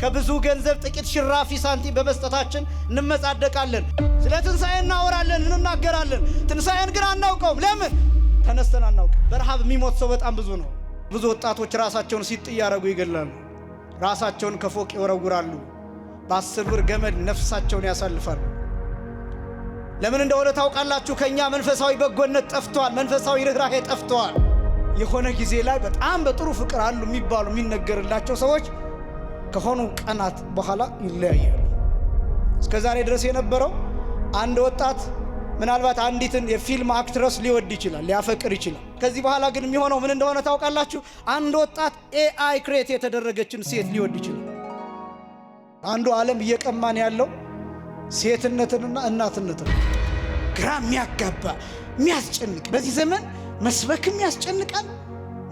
ከብዙ ገንዘብ ጥቂት ሽራፊ ሳንቲም በመስጠታችን እንመጻደቃለን። ስለ ትንሣኤ እናወራለን፣ እንናገራለን። ትንሣኤን ግን አናውቀውም። ለምን? ተነስተን አናውቅም። በረሃብ የሚሞት ሰው በጣም ብዙ ነው። ብዙ ወጣቶች ራሳቸውን ሲጥ እያደረጉ ይገላሉ። ራሳቸውን ከፎቅ ይወረውራሉ። በ10 ብር ገመድ ነፍሳቸውን ያሳልፋሉ። ለምን እንደሆነ ታውቃላችሁ? ከኛ መንፈሳዊ በጎነት ጠፍቷል። መንፈሳዊ ርኅራኄ ጠፍቷል። የሆነ ጊዜ ላይ በጣም በጥሩ ፍቅር አሉ የሚባሉ የሚነገርላቸው ሰዎች ከሆኑ ቀናት በኋላ ይለያያሉ። እስከዛሬ ድረስ የነበረው አንድ ወጣት ምናልባት አንዲትን የፊልም አክትረስ ሊወድ ይችላል፣ ሊያፈቅር ይችላል። ከዚህ በኋላ ግን የሚሆነው ምን እንደሆነ ታውቃላችሁ? አንድ ወጣት ኤአይ ክሬት የተደረገችን ሴት ሊወድ ይችላል። አንዱ ዓለም እየቀማን ያለው ሴትነትንና እናትነትን ግራ የሚያጋባ የሚያስጨንቅ። በዚህ ዘመን መስበክም ያስጨንቃል፣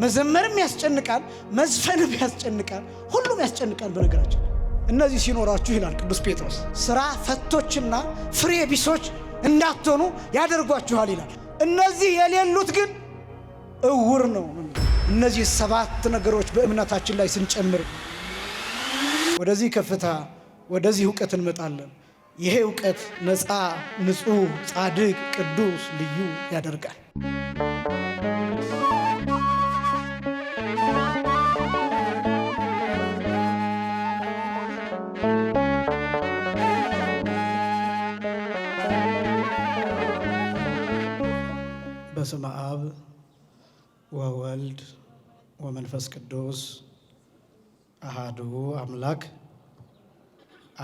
መዘመርም ያስጨንቃል፣ መዝፈንም ያስጨንቃል፣ ሁሉም ያስጨንቃል። በነገራችን እነዚህ ሲኖራችሁ ይላል ቅዱስ ጴጥሮስ ስራ ፈቶችና ፍሬ ቢሶች እንዳትሆኑ ያደርጓችኋል ይላል። እነዚህ የሌሉት ግን እውር ነው። እነዚህ 7 ነገሮች በእምነታችን ላይ ስንጨምር ወደዚህ ከፍታ ወደዚህ ዕውቀት እንመጣለን። ይሄ ዕውቀት ነፃ፣ ንጹሕ፣ ጻድቅ፣ ቅዱስ፣ ልዩ ያደርጋል። በስመ አብ ወወልድ ወመንፈስ ቅዱስ አሃዱ አምላክ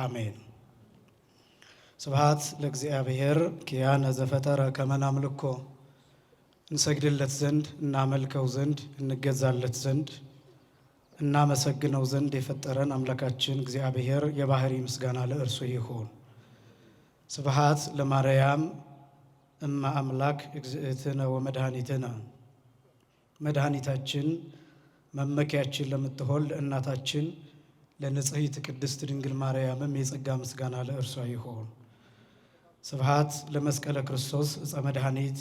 አሜን። ስብሐት ለእግዚአብሔር ኪያነ ዘፈጠረ ከመ ናምልኮ፣ እንሰግድለት ዘንድ እናመልከው ዘንድ እንገዛለት ዘንድ እናመሰግነው ዘንድ የፈጠረን አምላካችን እግዚአብሔር የባህሪ ምስጋና ለእርሱ ይሁን። ስብሐት ለማርያም እመ አምላክ እግዝእትነ ወመድኃኒትነ፣ መድኃኒታችን መመኪያችን ለምትሆን ለእናታችን ለንጽሕት ቅድስት ድንግል ማርያምም የጸጋ ምስጋና ለእርሷ ይሁን። ስብሐት ለመስቀለ ክርስቶስ ዕፀ መድኃኒት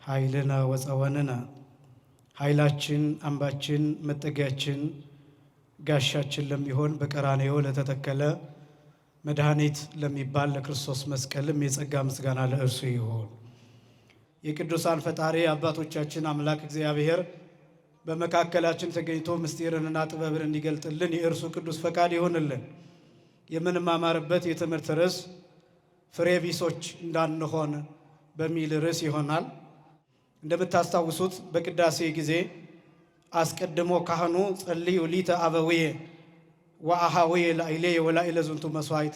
ኃይልነ ወፀወንነ፣ ኃይላችን አምባችን መጠጊያችን ጋሻችን ለሚሆን በቀራንዮ ለተተከለ መድኃኒት ለሚባል ለክርስቶስ መስቀልም የጸጋ ምስጋና ለእርሱ ይሁን። የቅዱሳን ፈጣሪ አባቶቻችን አምላክ እግዚአብሔር በመካከላችን ተገኝቶ ምስጢርንና ጥበብን እንዲገልጥልን የእርሱ ቅዱስ ፈቃድ ይሆንልን። የምንማማርበት የትምህርት ርዕስ ፍሬ ቢሶች እንዳንሆን በሚል ርዕስ ይሆናል። እንደምታስታውሱት በቅዳሴ ጊዜ አስቀድሞ ካህኑ ጸልዩ ሊተ አበውየ ወአሃውየ ላዕሌየ ወላዕለ ዝንቱ መሥዋዕት፣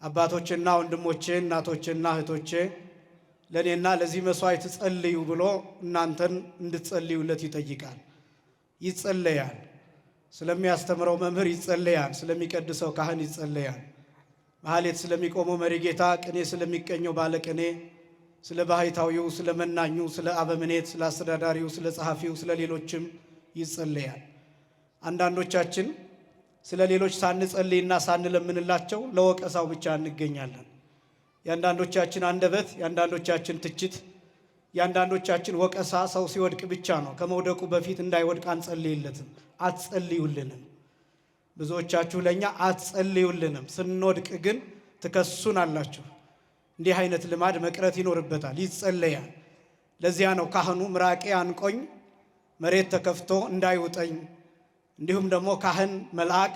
አባቶችና ወንድሞቼ እናቶችና እህቶቼ ለእኔና ለዚህ መሥዋዕት ጸልዩ ብሎ እናንተን እንድትጸልዩለት ይጠይቃል። ይጸለያል። ስለሚያስተምረው መምህር ይጸለያል። ስለሚቀድሰው ካህን ይጸለያል። መሐሌት ስለሚቆመው መሪጌታ፣ ቅኔ ስለሚቀኘው ባለቅኔ፣ ስለ ባሕታዊው፣ ስለ መናኙ፣ ስለ አበምኔት፣ ስለ አስተዳዳሪው፣ ስለ ጸሐፊው፣ ስለ ሌሎችም ይጸለያል። አንዳንዶቻችን ስለ ሌሎች ሳንጸልይና ሳንለምንላቸው ለወቀሳው ብቻ እንገኛለን። የአንዳንዶቻችን አንደበት፣ የአንዳንዶቻችን ትችት፣ የአንዳንዶቻችን ወቀሳ ሰው ሲወድቅ ብቻ ነው። ከመውደቁ በፊት እንዳይወድቅ አንጸልይለትም፣ አትጸልዩልንም። ብዙዎቻችሁ ለእኛ አትጸልዩልንም፣ ስንወድቅ ግን ትከሱን አላችሁ። እንዲህ አይነት ልማድ መቅረት ይኖርበታል። ይጸለያል። ለዚያ ነው ካህኑ ምራቄ አንቆኝ መሬት ተከፍቶ እንዳይውጠኝ፣ እንዲሁም ደግሞ ካህን መልአክ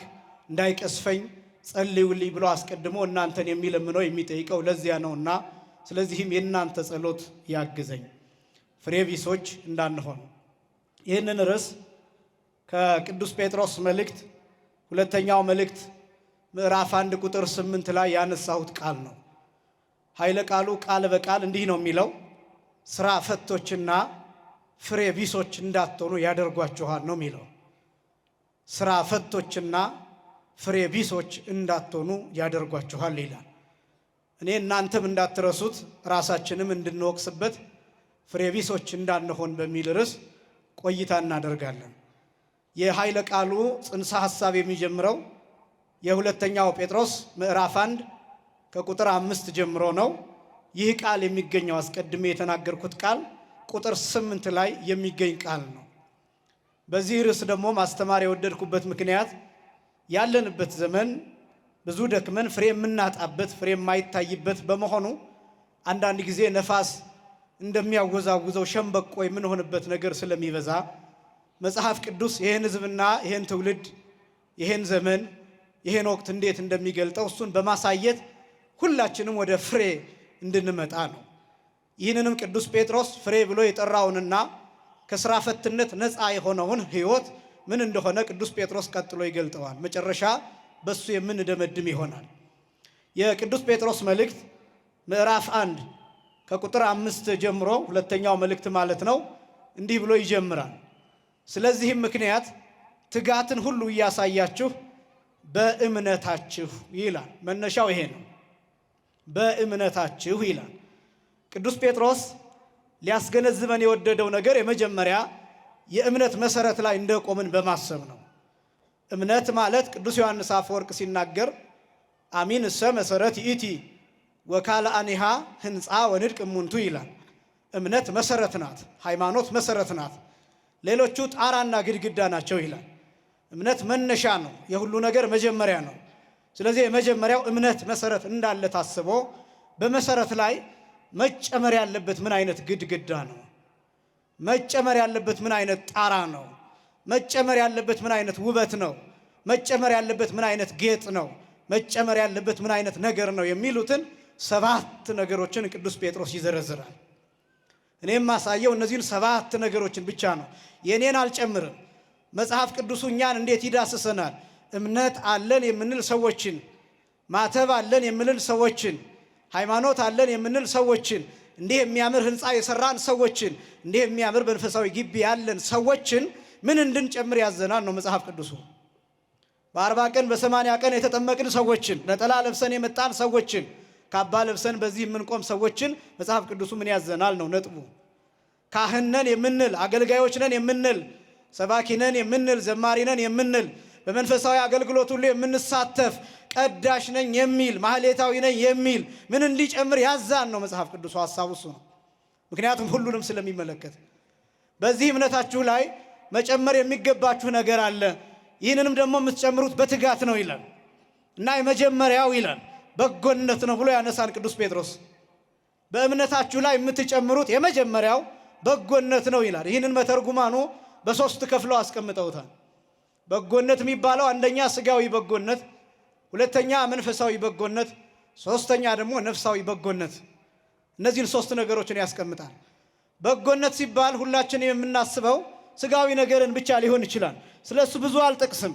እንዳይቀስፈኝ ጸልዩልኝ ብሎ አስቀድሞ እናንተን የሚለምነው የሚጠይቀው ለዚያ ነውና፣ ስለዚህም የእናንተ ጸሎት ያግዘኝ ፍሬ ቢሶች እንዳንሆን። ይህንን ርዕስ ከቅዱስ ጴጥሮስ መልእክት ሁለተኛው መልእክት ምዕራፍ 1 ቁጥር 8 ላይ ያነሳሁት ቃል ነው። ኃይለ ቃሉ ቃል በቃል እንዲህ ነው የሚለው፣ ስራ ፈቶችና ፍሬ ቢሶች እንዳትሆኑ ያደርጓችኋል ነው የሚለው። ስራ ፈቶችና ፍሬ ቢሶች እንዳትሆኑ ያደርጓችኋል ይላል። እኔ እናንተም እንዳትረሱት ራሳችንም እንድንወቅስበት ፍሬ ቢሶች እንዳንሆን በሚል ርዕስ ቆይታ እናደርጋለን። የኃይለ ቃሉ ጽንሰ ሐሳብ የሚጀምረው የሁለተኛው ጴጥሮስ ምዕራፍ 1 ከቁጥር 5 ጀምሮ ነው። ይህ ቃል የሚገኘው አስቀድሜ የተናገርኩት ቃል ቁጥር 8 ላይ የሚገኝ ቃል ነው። በዚህ ርዕስ ደግሞ ማስተማር የወደድኩበት ምክንያት ያለንበት ዘመን ብዙ ደክመን ፍሬ የምናጣበት ፍሬ የማይታይበት በመሆኑ አንዳንድ ጊዜ ነፋስ እንደሚያወዛውዘው ሸምበቆ የምንሆንበት ነገር ስለሚበዛ መጽሐፍ ቅዱስ ይህን ሕዝብና ይህን ትውልድ ይህን ዘመን ይህን ወቅት እንዴት እንደሚገልጠው እሱን በማሳየት ሁላችንም ወደ ፍሬ እንድንመጣ ነው። ይህንንም ቅዱስ ጴጥሮስ ፍሬ ብሎ የጠራውንና ከስራ ፈትነት ነፃ የሆነውን ሕይወት ምን እንደሆነ ቅዱስ ጴጥሮስ ቀጥሎ ይገልጠዋል። መጨረሻ በሱ የምንደመድም ይሆናል። የቅዱስ ጴጥሮስ መልእክት ምዕራፍ 1 ከቁጥር 5 ጀምሮ ሁለተኛው መልእክት ማለት ነው እንዲህ ብሎ ይጀምራል። ስለዚህም ምክንያት ትጋትን ሁሉ እያሳያችሁ በእምነታችሁ ይላል። መነሻው ይሄ ነው። በእምነታችሁ ይላል። ቅዱስ ጴጥሮስ ሊያስገነዝበን የወደደው ነገር የመጀመሪያ የእምነት መሰረት ላይ እንደቆምን በማሰብ ነው። እምነት ማለት ቅዱስ ዮሐንስ አፈወርቅ ሲናገር አሚን እሰ መሰረት ይእቲ ወካልአኒሃ ህንፃ ወንድቅ እሙንቱ ይላል። እምነት መሰረት ናት፣ ሃይማኖት መሰረት ናት፣ ሌሎቹ ጣራና ግድግዳ ናቸው ይላል። እምነት መነሻ ነው፣ የሁሉ ነገር መጀመሪያ ነው። ስለዚህ የመጀመሪያው እምነት መሰረት እንዳለ ታስቦ በመሰረት ላይ መጨመር ያለበት ምን አይነት ግድግዳ ነው? መጨመር ያለበት ምን አይነት ጣራ ነው? መጨመር ያለበት ምን አይነት ውበት ነው? መጨመር ያለበት ምን አይነት ጌጥ ነው? መጨመር ያለበት ምን አይነት ነገር ነው? የሚሉትን 7 ነገሮችን ቅዱስ ጴጥሮስ ይዘረዝራል። እኔም ማሳየው እነዚህን 7 ነገሮችን ብቻ ነው። የኔን አልጨምርም። መጽሐፍ ቅዱሱ እኛን እንዴት ይዳስሰናል? እምነት አለን የምንል ሰዎችን፣ ማተብ አለን የምንል ሰዎችን፣ ሃይማኖት አለን የምንል ሰዎችን፣ እንዲህ የሚያምር ህንፃ የሰራን ሰዎችን፣ እንዲህ የሚያምር መንፈሳዊ ግቢ ያለን ሰዎችን ምን እንድንጨምር ያዘናል ነው መጽሐፍ ቅዱሱ። በ40 ቀን በ80 ቀን የተጠመቅን ሰዎችን፣ ነጠላ ለብሰን የመጣን ሰዎችን፣ ካባ ለብሰን በዚህ የምንቆም ሰዎችን መጽሐፍ ቅዱሱ ምን ያዘናል ነው ነጥቡ። ካህን ነን የምንል፣ አገልጋዮች ነን የምንል፣ ሰባኪ ነን የምንል፣ ዘማሪ ነን የምንል፣ በመንፈሳዊ አገልግሎት ሁሉ የምንሳተፍ፣ ቀዳሽ ነኝ የሚል፣ ማህሌታዊ ነኝ የሚል ምን እንዲጨምር ያዛን ነው መጽሐፍ ቅዱሱ። ሐሳቡ እሱ ነው። ምክንያቱም ሁሉንም ስለሚመለከት በዚህ እምነታችሁ ላይ መጨመር የሚገባችሁ ነገር አለ። ይህንንም ደግሞ የምትጨምሩት በትጋት ነው ይላል እና የመጀመሪያው ይላል በጎነት ነው ብሎ ያነሳን ቅዱስ ጴጥሮስ። በእምነታችሁ ላይ የምትጨምሩት የመጀመሪያው በጎነት ነው ይላል። ይህንን መተርጉማኑ በ3 ከፍለው አስቀምጠውታል። በጎነት የሚባለው አንደኛ ስጋዊ በጎነት፣ ሁለተኛ መንፈሳዊ በጎነት፣ ሶስተኛ ደግሞ ነፍሳዊ በጎነት። እነዚህን 3 ነገሮችን ያስቀምጣል። በጎነት ሲባል ሁላችንም የምናስበው ስጋዊ ነገርን ብቻ ሊሆን ይችላል። ስለሱ ብዙ አልጠቅስም፣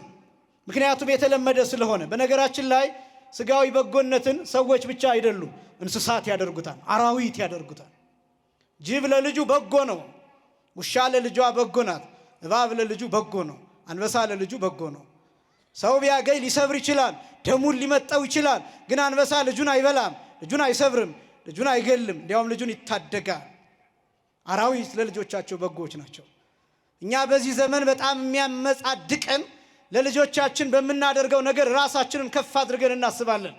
ምክንያቱም የተለመደ ስለሆነ። በነገራችን ላይ ስጋዊ በጎነትን ሰዎች ብቻ አይደሉም፣ እንስሳት ያደርጉታል፣ አራዊት ያደርጉታል። ጅብ ለልጁ በጎ ነው፣ ውሻ ለልጇ በጎ ናት፣ እባብ ለልጁ በጎ ነው፣ አንበሳ ለልጁ በጎ ነው። ሰው ቢያገኝ ሊሰብር ይችላል፣ ደሙን ሊመጣው ይችላል። ግን አንበሳ ልጁን አይበላም፣ ልጁን አይሰብርም፣ ልጁን አይገልም፣ እንዲያውም ልጁን ይታደጋል። አራዊት ለልጆቻቸው በጎዎች ናቸው። እኛ በዚህ ዘመን በጣም የሚያመጻድቀን ለልጆቻችን በምናደርገው ነገር ራሳችንን ከፍ አድርገን እናስባለን።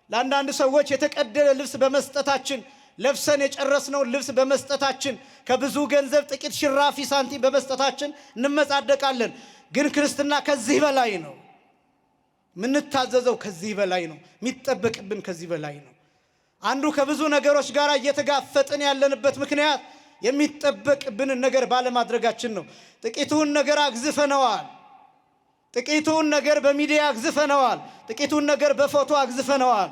ለአንዳንድ ሰዎች የተቀደደ ልብስ በመስጠታችን፣ ለብሰን የጨረስነውን ልብስ በመስጠታችን፣ ከብዙ ገንዘብ ጥቂት ሽራፊ ሳንቲም በመስጠታችን እንመጻደቃለን። ግን ክርስትና ከዚህ በላይ ነው። የምንታዘዘው ከዚህ በላይ ነው። የሚጠበቅብን ከዚህ በላይ ነው። አንዱ ከብዙ ነገሮች ጋር እየተጋፈጥን ያለንበት ምክንያት የሚጠበቅብንን ነገር ባለማድረጋችን ነው። ጥቂቱን ነገር አግዝፈነዋል። ጥቂቱን ነገር በሚዲያ አግዝፈነዋል። ጥቂቱን ነገር በፎቶ አግዝፈነዋል።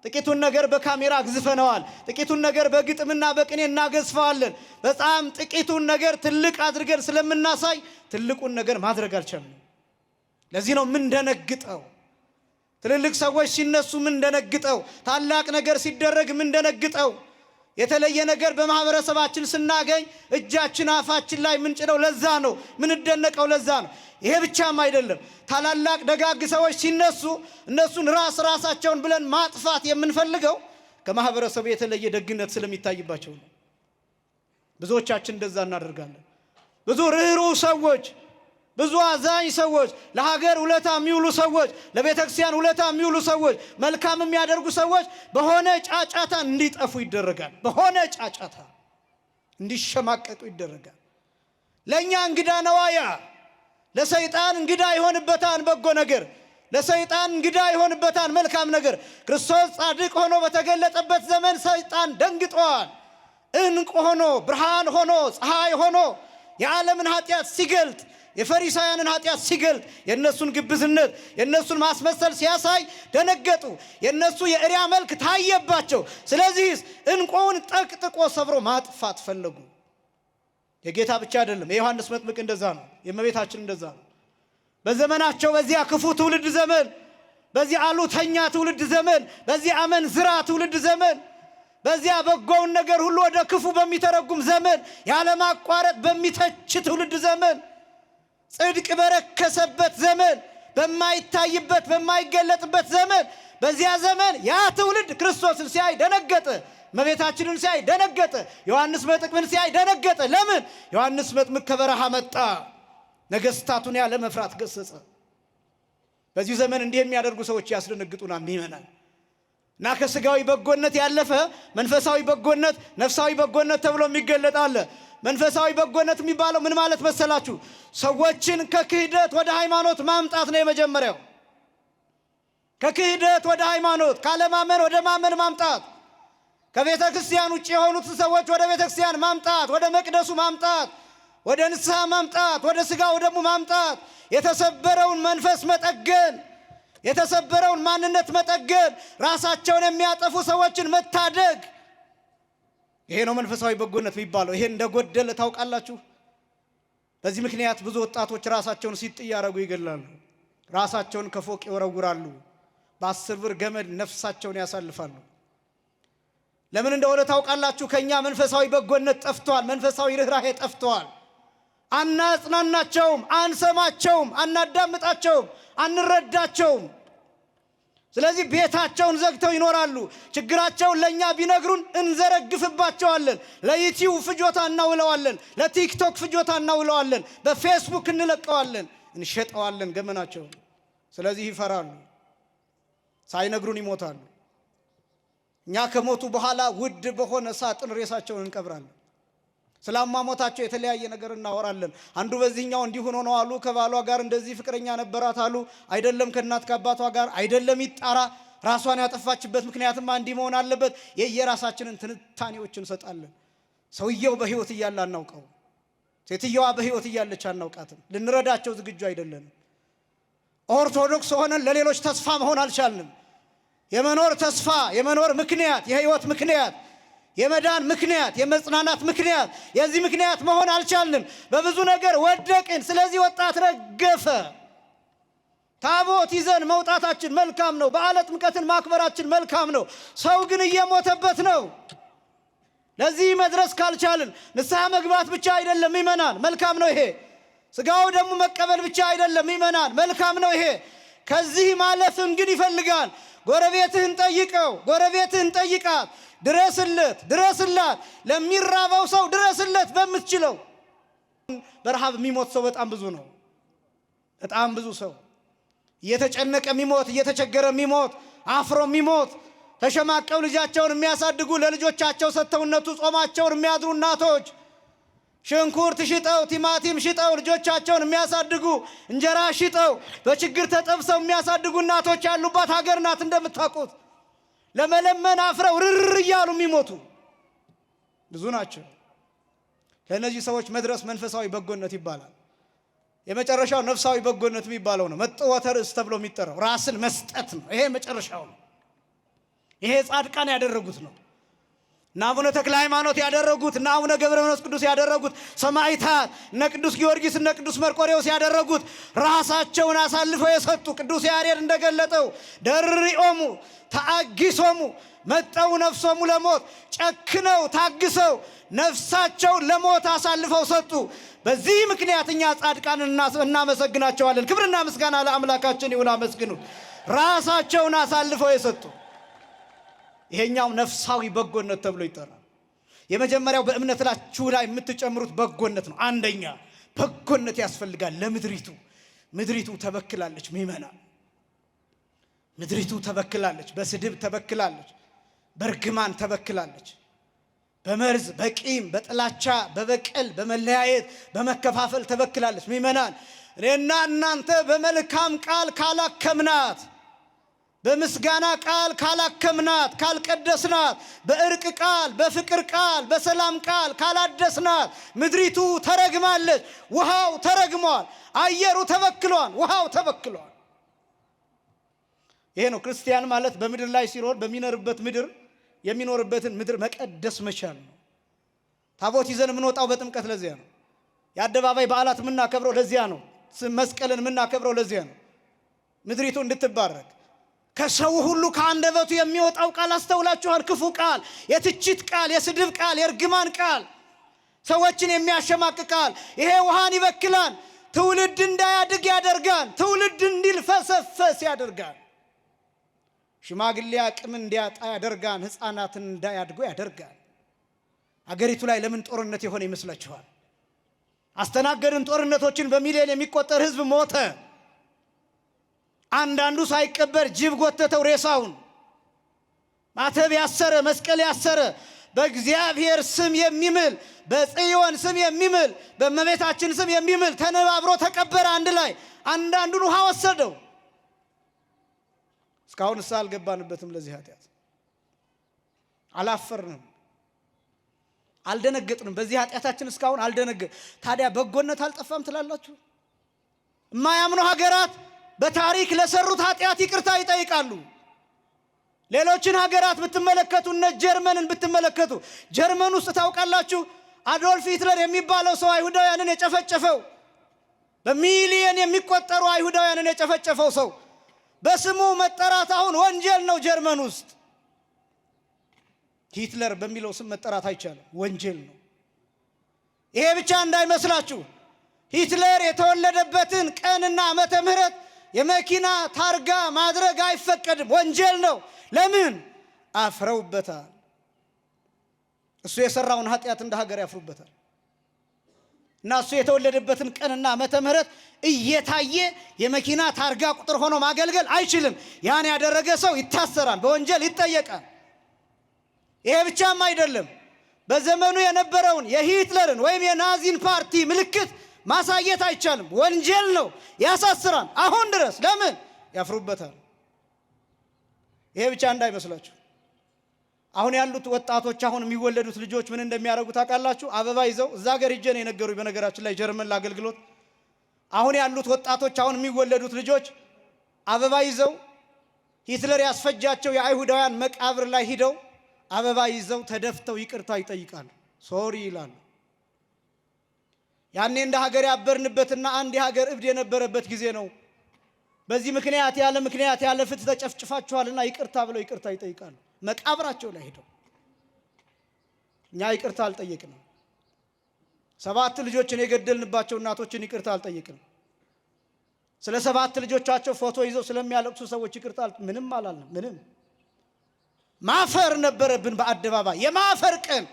ጥቂቱን ነገር በካሜራ አግዝፈነዋል። ጥቂቱን ነገር በግጥምና በቅኔ እናገዝፈዋለን። በጣም ጥቂቱን ነገር ትልቅ አድርገን ስለምናሳይ ትልቁን ነገር ማድረግ አልቻልንም። ለዚህ ነው ምን ደነግጠው። ትልልቅ ሰዎች ሲነሱ ምን ደነግጠው፣ ታላቅ ነገር ሲደረግ ምን ደነግጠው፣ የተለየ ነገር በማህበረሰባችን ስናገኝ እጃችን አፋችን ላይ ምንጭነው። ለዛ ነው ምን ደነቀው። ለዛ ነው። ይሄ ብቻም አይደለም። ታላላቅ ደጋግ ሰዎች ሲነሱ እነሱን ራሳቸውን ብለን ማጥፋት የምንፈልገው ከማህበረሰቡ የተለየ ደግነት ስለሚታይባቸው ነው። ብዙዎቻችን እንደዛ እናደርጋለን። ብዙ ርኅሩህ ሰዎች፣ ብዙ አዛኝ ሰዎች፣ ለሀገር ውለታ የሚውሉ ሰዎች፣ ለቤተክርስቲያን ውለታ የሚውሉ ሰዎች፣ መልካም የሚያደርጉ ሰዎች በሆነ ጫጫታ እንዲጠፉ ይደረጋል። በሆነ ጫጫታ እንዲሸማቀቁ ይደረጋል። ለእኛ እንግዳ ነዋያ፣ ለሰይጣን እንግዳ ይሆንበታል በጎ ነገር። ለሰይጣን እንግዳ ይሆንበታል መልካም ነገር። ክርስቶስ ጻድቅ ሆኖ በተገለጠበት ዘመን ሰይጣን ደንግጧል። እንቅ ሆኖ ብርሃን ሆኖ ፀሐይ ሆኖ የዓለምን ኃጢአት ሲገልጥ፣ የፈሪሳውያንን ኃጢአት ሲገልጥ፣ የእነሱን ግብዝነት የእነሱን ማስመሰል ሲያሳይ ደነገጡ። የእነሱ የእሪያ መልክ ታየባቸው። ስለዚህ እንቁውን ጠቅጥቆ ሰብሮ ማጥፋት ፈለጉ። የጌታ ብቻ አይደለም፣ የዮሐንስ መጥምቅ እንደዛ ነው፣ የእመቤታችን እንደዛ ነው። በዘመናቸው በዚያ ክፉ ትውልድ ዘመን፣ በዚያ አሉተኛ ትውልድ ዘመን፣ በዚያ አመንዝራ ትውልድ ዘመን፣ በዚያ በጎውን ነገር ሁሉ ወደ ክፉ በሚተረጉም ዘመን፣ ያለማቋረጥ በሚተች ትውልድ ዘመን፣ ጽድቅ በረከሰበት ዘመን፣ በማይታይበት በማይገለጥበት ዘመን፣ በዚያ ዘመን ያ ትውልድ ክርስቶስን ሲያይ ደነገጠ። እመቤታችንን ሲያይ ደነገጠ። ዮሐንስ መጥምቅን ሲያይ ደነገጠ። ለምን? ዮሐንስ መጥምቅ ከበረሃ መጣ፣ ነገስታቱን ያለ መፍራት ገሰጸ። በዚህ ዘመን እንዲህ የሚያደርጉ ሰዎች ያስደነግጡናል ምእመናን። እና ከስጋዊ በጎነት ያለፈ መንፈሳዊ በጎነት፣ ነፍሳዊ በጎነት ተብሎ የሚገለጥ አለ። መንፈሳዊ በጎነት የሚባለው ምን ማለት መሰላችሁ? ሰዎችን ከክህደት ወደ ሃይማኖት ማምጣት ነው የመጀመሪያው። ከክህደት ወደ ሃይማኖት፣ ካለማመን ወደ ማመን ማምጣት፣ ከቤተ ክርስቲያን ውጭ የሆኑትን ሰዎች ወደ ቤተ ክርስቲያን ማምጣት፣ ወደ መቅደሱ ማምጣት፣ ወደ ንስሐ ማምጣት፣ ወደ ሥጋው ደሙ ማምጣት፣ የተሰበረውን መንፈስ መጠገን፣ የተሰበረውን ማንነት መጠገን፣ ራሳቸውን የሚያጠፉ ሰዎችን መታደግ። ይሄ ነው መንፈሳዊ በጎነት የሚባለው። ይሄን እንደጎደለ ታውቃላችሁ። በዚህ ምክንያት ብዙ ወጣቶች ራሳቸውን ሲጥ እያደረጉ ይገላሉ፣ ራሳቸውን ከፎቅ ይወረውራሉ፣ በ10 ብር ገመድ ነፍሳቸውን ያሳልፋሉ። ለምን እንደሆነ ታውቃላችሁ? ከኛ መንፈሳዊ በጎነት ጠፍቷል፣ መንፈሳዊ ርኅራኄ ጠፍቷል። አናጽናናቸውም፣ አንሰማቸውም፣ አናዳምጣቸውም፣ አንረዳቸውም። ስለዚህ ቤታቸውን ዘግተው ይኖራሉ። ችግራቸውን ለኛ ቢነግሩን እንዘረግፍባቸዋለን። ለዩቲዩብ ፍጆታ እናውለዋለን፣ ለቲክቶክ ፍጆታ እናውለዋለን፣ በፌስቡክ እንለቀዋለን፣ እንሸጠዋለን ገመናቸውን። ስለዚህ ይፈራሉ፣ ሳይነግሩን ይሞታሉ። እኛ ከሞቱ በኋላ ውድ በሆነ ሳጥን ሬሳቸውን እንቀብራለን። ስላሟሟታቸው የተለያየ ነገር እናወራለን። አንዱ በዚህኛው እንዲህ ሆኖ ነው አሉ፣ ከባሏ ጋር እንደዚህ ፍቅረኛ ነበራት አሉ። አይደለም ከእናት ከአባቷ ጋር አይደለም፣ ይጣራ። ራሷን ያጠፋችበት ምክንያትም እንዲህ መሆን አለበት። የየራሳችንን ትንታኔዎች እንሰጣለን። ሰውየው በሕይወት እያለ አናውቀው፣ ሴትየዋ በሕይወት እያለች አናውቃትም። ልንረዳቸው ዝግጁ አይደለንም። ኦርቶዶክስ ሆነን ለሌሎች ተስፋ መሆን አልቻልንም። የመኖር ተስፋ፣ የመኖር ምክንያት፣ የሕይወት ምክንያት፣ የመዳን ምክንያት፣ የመጽናናት ምክንያት፣ የዚህ ምክንያት መሆን አልቻልንም። በብዙ ነገር ወደቅን። ስለዚህ ወጣት ረገፈ። ታቦት ይዘን መውጣታችን መልካም ነው። በዓለ ጥምቀትን ማክበራችን መልካም ነው። ሰው ግን እየሞተበት ነው። ለዚህ መድረስ ካልቻልን ንስሐ መግባት ብቻ አይደለም ይመናል፣ መልካም ነው ይሄ። ስጋው ደግሞ መቀበል ብቻ አይደለም ይመናል፣ መልካም ነው ይሄ። ከዚህ ማለፍም ግን ይፈልጋል። ጎረቤትህን ጠይቀው፣ ጎረቤትህን ጠይቃት፣ ድረስለት፣ ድረስላት። ለሚራበው ሰው ድረስለት በምትችለው። በረሃብ የሚሞት ሰው በጣም ብዙ ነው። በጣም ብዙ ሰው እየተጨነቀ የሚሞት፣ እየተቸገረ የሚሞት፣ አፍሮ የሚሞት፣ ተሸማቀው ልጃቸውን የሚያሳድጉ፣ ለልጆቻቸው ሰተውነቱ ጾማቸውን የሚያድሩ እናቶች፣ ሽንኩርት ሽጠው ቲማቲም ሽጠው ልጆቻቸውን የሚያሳድጉ፣ እንጀራ ሽጠው በችግር ተጠብሰው የሚያሳድጉ እናቶች ያሉባት ሀገር ናት። እንደምታውቁት ለመለመን አፍረው ርር እያሉ የሚሞቱ ብዙ ናቸው። ለእነዚህ ሰዎች መድረስ መንፈሳዊ በጎነት ይባላል። የመጨረሻው ነፍሳዊ በጎነት የሚባለው ነው። መጥወተ ርእስ ተብሎ የሚጠራው ራስን መስጠት ነው። ይሄ መጨረሻው ነው። ይሄ ጻድቃን ያደረጉት ነው። እነ አቡነ ተክለ ሃይማኖት ያደረጉት፣ እነ አቡነ ገብረ መንፈስ ቅዱስ ያደረጉት፣ ሰማዕታት እነ ቅዱስ ጊዮርጊስ እነ ቅዱስ መርቆሬዎስ ያደረጉት፣ ራሳቸውን አሳልፈው የሰጡ። ቅዱስ ያሬድ እንደገለጠው ደርሪኦሙ ተአጊሶሙ መጠው ነፍሶሙ ለሞት፣ ጨክነው ታግሰው ነፍሳቸውን ለሞት አሳልፈው ሰጡ። በዚህ ምክንያት እኛ ጻድቃንን እናመሰግናቸዋለን። ክብርና ምስጋና ለአምላካችን ይሁን። አመስግኑ። ራሳቸውን አሳልፈው የሰጡ። ይሄኛው ነፍሳዊ በጎነት ተብሎ ይጠራል። የመጀመሪያው በእምነታችሁ ላይ የምትጨምሩት በጎነት ነው። አንደኛ በጎነት ያስፈልጋል ለምድሪቱ። ምድሪቱ ተበክላለች ምእመናን፣ ምድሪቱ ተበክላለች። በስድብ ተበክላለች፣ በርግማን ተበክላለች፣ በመርዝ በቂም በጥላቻ በበቀል በመለያየት በመከፋፈል ተበክላለች ምእመናን። እኔና እናንተ በመልካም ቃል ካላከምናት፣ በምስጋና ቃል ካላከምናት፣ ካልቀደስናት፣ በእርቅ ቃል፣ በፍቅር ቃል፣ በሰላም ቃል ካላደስናት ምድሪቱ ተረግማለች። ውሃው ተረግሟል። አየሩ ተበክሏል። ውሃው ተበክሏል። ይሄ ነው ክርስቲያን ማለት በምድር ላይ ሲኖር በሚኖርበት ምድር የሚኖርበትን ምድር መቀደስ መቻል ነው። ታቦት ይዘን የምንወጣው በጥምቀት ለዚያ ነው። የአደባባይ በዓላት የምናከብረው ለዚያ ነው። መስቀልን የምናከብረው ለዚያ ነው። ምድሪቱ እንድትባረክ። ከሰው ሁሉ ከአንደበቱ የሚወጣው ቃል አስተውላችኋል? ክፉ ቃል፣ የትችት ቃል፣ የስድብ ቃል፣ የእርግማን ቃል፣ ሰዎችን የሚያሸማቅቅ ቃል። ይሄ ውሃን ይበክላል። ትውልድ እንዳያድግ ያደርጋል። ትውልድ እንዲልፈሰፈስ ያደርጋል። ሽማግሌ አቅም እንዲያጣ ያደርጋል። ሕፃናትን እንዳያድጉ ያደርጋል። አገሪቱ ላይ ለምን ጦርነት የሆነ ይመስላችኋል? አስተናገድን ጦርነቶችን። በሚሊዮን የሚቆጠር ህዝብ ሞተ። አንዳንዱ ሳይቀበር ጅብ ጎተተው ሬሳውን። ማተብ ያሰረ፣ መስቀል ያሰረ፣ በእግዚአብሔር ስም የሚምል፣ በጽዮን ስም የሚምል፣ በእመቤታችን ስም የሚምል ተነባብሮ ተቀበረ አንድ ላይ። አንዳንዱን ውሃ ወሰደው። እስካሁን እሳ አልገባንበትም። ለዚህ ኃጢአት አላፈርንም፣ አልደነገጥንም። በዚህ ኃጢአታችን እስካሁን አልደነገጥ። ታዲያ በጎነት አልጠፋም ትላላችሁ? የማያምኑ ሀገራት በታሪክ ለሰሩት ኃጢአት ይቅርታ ይጠይቃሉ። ሌሎችን ሀገራት ብትመለከቱ፣ እነ ጀርመንን ብትመለከቱ፣ ጀርመን ውስጥ ታውቃላችሁ አዶልፍ ሂትለር የሚባለው ሰው አይሁዳውያንን የጨፈጨፈው፣ በሚሊየን የሚቆጠሩ አይሁዳውያንን የጨፈጨፈው ሰው በስሙ መጠራት አሁን ወንጀል ነው። ጀርመን ውስጥ ሂትለር በሚለው ስም መጠራት አይቻልም፣ ወንጀል ነው። ይሄ ብቻ እንዳይመስላችሁ፣ ሂትለር የተወለደበትን ቀንና ዓመተ ምህረት የመኪና ታርጋ ማድረግ አይፈቀድም፣ ወንጀል ነው። ለምን? አፍረውበታል። እሱ የሰራውን ኃጢአት እንደ ሀገር ያፍሩበታል። እና እሱ የተወለደበትን ቀንና ዓመተ ምህረት እየታየ የመኪና ታርጋ ቁጥር ሆኖ ማገልገል አይችልም። ያን ያደረገ ሰው ይታሰራል፣ በወንጀል ይጠየቃል። ይሄ ብቻም አይደለም። በዘመኑ የነበረውን የሂትለርን ወይም የናዚን ፓርቲ ምልክት ማሳየት አይቻልም፣ ወንጀል ነው፣ ያሳስራል። አሁን ድረስ ለምን? ያፍሩበታል። ይሄ ብቻ እንዳይመስላችሁ፣ አሁን ያሉት ወጣቶች፣ አሁን የሚወለዱት ልጆች ምን እንደሚያደርጉ ታውቃላችሁ? አበባ ይዘው እዛ ሀገር ሂጄ ነው የነገሩኝ። በነገራችን ላይ ጀርመን ለአገልግሎት አሁን ያሉት ወጣቶች፣ አሁን የሚወለዱት ልጆች አበባ ይዘው ሂትለር ያስፈጃቸው የአይሁዳውያን መቃብር ላይ ሂደው አበባ ይዘው ተደፍተው ይቅርታ ይጠይቃሉ፣ ሶሪ ይላሉ። ያኔ እንደ ሀገር ያበርንበትና አንድ የሀገር እብድ የነበረበት ጊዜ ነው። በዚህ ምክንያት ያለ ፍትህ ተጨፍጭፋችኋልና ይቅርታ ብለው ይቅርታ ይጠይቃሉ፣ መቃብራቸው ላይ ሄደው። እኛ ይቅርታ አልጠየቅንም። 7 ልጆችን የገደልንባቸው እናቶችን ይቅርታ አልጠየቅንም። ስለ 7 ልጆቻቸው ፎቶ ይዘው ስለሚያለቅሱ ሰዎች ይቅርታ ምንም አላልንም። ምንም ማፈር ነበረብን። በአደባባይ የማፈር ቀን፣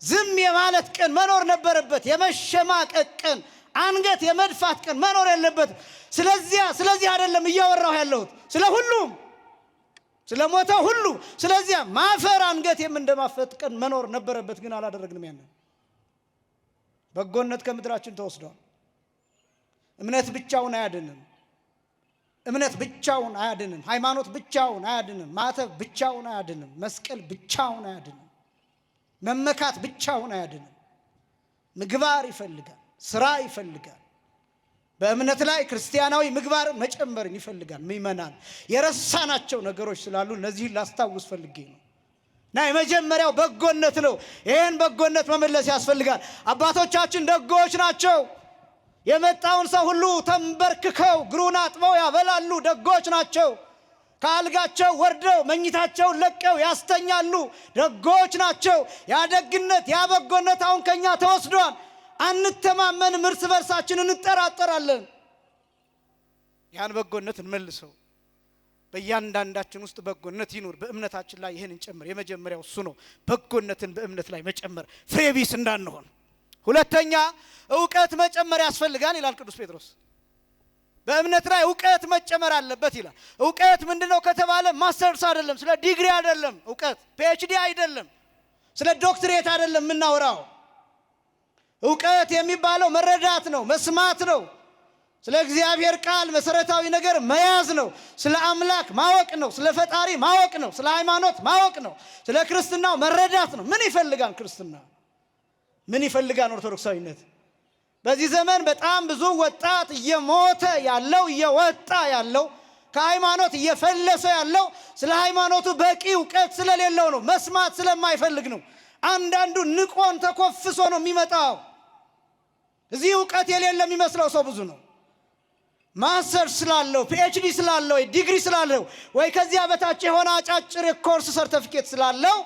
ዝም የማለት ቀን መኖር ነበረበት። የመሸማቀቅ ቀን፣ አንገት የመድፋት ቀን መኖር የለበትም። ስለዚህ አይደለም እያወራሁ ያለሁት፣ ስለ ሁሉም፣ ስለ ሞተ ሁሉ። ስለዚህ ማፈር፣ አንገት እንደማፈት ቀን መኖር ነበረበት። ግን አላደረግንም። ያንን በጎነት ከምድራችን ተወስዷል። እምነት ብቻውን አያድንም። እምነት ብቻውን አያድንም። ሃይማኖት ብቻውን አያድንም። ማተብ ብቻውን አያድንም። መስቀል ብቻውን አያድንም። መመካት ብቻውን አያድንም። ምግባር ይፈልጋል፣ ስራ ይፈልጋል። በእምነት ላይ ክርስቲያናዊ ምግባር መጨመርን ይፈልጋል። ምእመናን የረሳናቸው ነገሮች ስላሉ እነዚህን ላስታውስ ፈልጌ ነው። እና የመጀመሪያው በጎነት ነው። ይህን በጎነት መመለስ ያስፈልጋል። አባቶቻችን ደጎች ናቸው። የመጣውን ሰው ሁሉ ተንበርክከው እግሩን አጥበው ያበላሉ። ደጎች ናቸው። ከአልጋቸው ወርደው መኝታቸውን ለቀው ያስተኛሉ። ደጎች ናቸው። ያ ደግነት፣ ያ በጎነት አሁን ከኛ ተወስዷል። አንተማመንም፣ እርስ በርሳችን እንጠራጠራለን። ያን በጎነት እንመልሰው። በእያንዳንዳችን ውስጥ በጎነት ይኑር። በእምነታችን ላይ ይህን እንጨምር። የመጀመሪያው እሱ ነው፣ በጎነትን በእምነት ላይ መጨመር፣ ፍሬ ቢስ እንዳንሆን። ሁለተኛ ዕውቀት መጨመር ያስፈልጋል ይላል ቅዱስ ጴጥሮስ። በእምነት ላይ ዕውቀት መጨመር አለበት ይላል። ዕውቀት ምንድነው ከተባለ ማስተርስ አይደለም፣ ስለ ዲግሪ አይደለም። ዕውቀት ፒኤችዲ አይደለም፣ ስለ ዶክትሬት አይደለም የምናወራው። ዕውቀት የሚባለው መረዳት ነው፣ መስማት ነው። ስለ እግዚአብሔር ቃል መሰረታዊ ነገር መያዝ ነው። ስለ አምላክ ማወቅ ነው። ስለ ፈጣሪ ማወቅ ነው። ስለ ሃይማኖት ማወቅ ነው። ስለ ክርስትናው መረዳት ነው። ምን ይፈልጋል ክርስትና? ምን ይፈልጋል ኦርቶዶክሳዊነት? በዚህ ዘመን በጣም ብዙ ወጣት እየሞተ ያለው እየወጣ ያለው ከሃይማኖት እየፈለሰ ያለው ስለ ሃይማኖቱ በቂ ዕውቀት ስለሌለው ነው። መስማት ስለማይፈልግ ነው። አንዳንዱ ንቆን ተኮፍሶ ነው የሚመጣው። እዚህ ዕውቀት የሌለ የሚመስለው ሰው ብዙ ነው። ማስተር ስላለው ፒኤችዲ ስላለው ዲግሪ ስላለው ወይ ከዚያ በታች የሆነ አጫጭር ኮርስ ሰርቲፊኬት ስላለው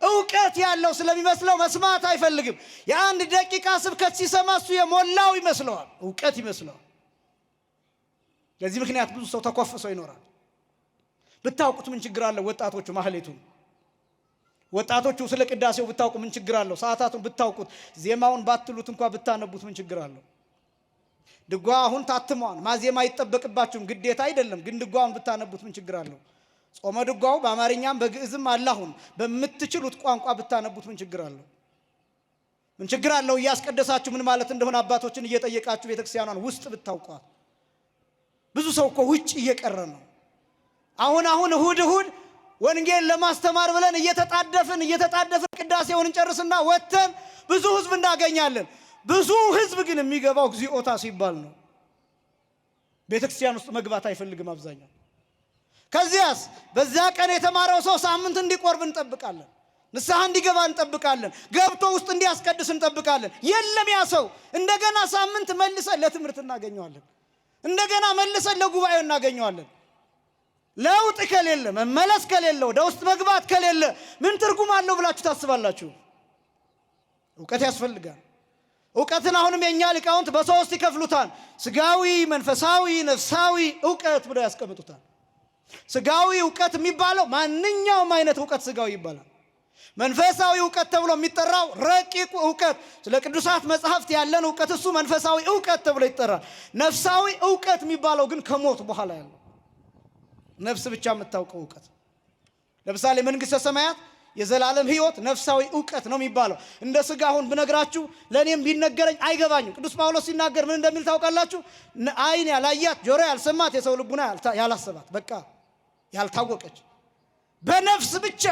ዕውቀት ያለው ስለሚመስለው መስማት አይፈልግም። የአንድ ደቂቃ ስብከት ሲሰማ እሱ የሞላው ይመስለዋል፣ ዕውቀት ይመስለዋል። ለዚህ ምክንያት ብዙ ሰው ተኮፍሶ ይኖራል። ብታውቁት ምን ችግር አለው? ወጣቶቹ ማህሌቱን ወጣቶቹ ስለ ቅዳሴው ብታውቁ ምን ችግር አለው? ሰዓታቱን ብታውቁት፣ ዜማውን ባትሉት እንኳን ብታነቡት ምን ችግር አለው? ድጓ አሁን ታትሟል። ማዜማ አይጠበቅባችሁም፣ ግዴታ አይደለም። ግን ድጓውን ብታነቡት ምን ችግር አለው? ጾመ ድጓው በአማርኛም በግዕዝም አላሁን በምትችሉት ቋንቋ ብታነቡት ምን ችግር አለው? ምን ችግር አለው? እያስቀደሳችሁ ምን ማለት እንደሆነ አባቶችን እየጠየቃችሁ ቤተክርስቲያኗን ውስጥ ብታውቋት። ብዙ ሰው እኮ ውጭ እየቀረ ነው። አሁን እሁድ ወንጌል ለማስተማር ብለን እየተጣደፍን ቅዳሴውን እንጨርስና ወጥተን ብዙ ህዝብ እናገኛለን። ብዙ ህዝብ ግን የሚገባው እግዚኦታ ሲባል ነው። ቤተክርስቲያን ውስጥ መግባት አይፈልግም አብዛኛው። ከዚያስ በዛ ቀን የተማረው ሰው ሳምንት እንዲቆርብ እንጠብቃለን። ንስሐ እንዲገባ እንጠብቃለን። ገብቶ ውስጥ እንዲያስቀድስ እንጠብቃለን። የለም ያ ሰው። እንደገና ሳምንት መልሰን ለትምህርት እናገኘዋለን። እንደገና መልሰን ለጉባኤው እናገኘዋለን። ለውጥ ከሌለ፣ መመለስ ከሌለ፣ ወደ ውስጥ መግባት ከሌለ ምን ትርጉም አለው ብላችሁ ታስባላችሁ? ዕውቀት ያስፈልጋል። ዕውቀትን አሁንም የኛ ሊቃውንት በሶስት ይከፍሉታል። ስጋዊ፣ መንፈሳዊ፣ ነፍሳዊ ዕውቀት ብለው ያስቀምጡታል። ስጋዊ ዕውቀት የሚባለው ማንኛውም አይነት ዕውቀት ስጋዊ ይባላል። መንፈሳዊ ዕውቀት ተብሎ የሚጠራው ረቂቅ ዕውቀት፣ ስለ ቅዱሳት መጻሕፍት ያለን ዕውቀት፣ እሱ መንፈሳዊ ዕውቀት ተብሎ ይጠራል። ነፍሳዊ ዕውቀት የሚባለው ግን ከሞት በኋላ ያለው ነፍስ ብቻ የምታውቀው ዕውቀት። ለምሳሌ መንግሥተ ሰማያት የዘላለም ሕይወት ነፍሳዊ ዕውቀት ነው የሚባለው። እንደ ስጋ አሁን ብነግራችሁ ለእኔም ቢነገረኝ አይገባኝም። ቅዱስ ጳውሎስ ሲናገር ምን እንደሚል ታውቃላችሁ? ዓይን ያላያት ጆሮ ያልሰማት የሰው ልቡና ያላሰባት በቃ ያልታወቀች በነፍስ ብቻ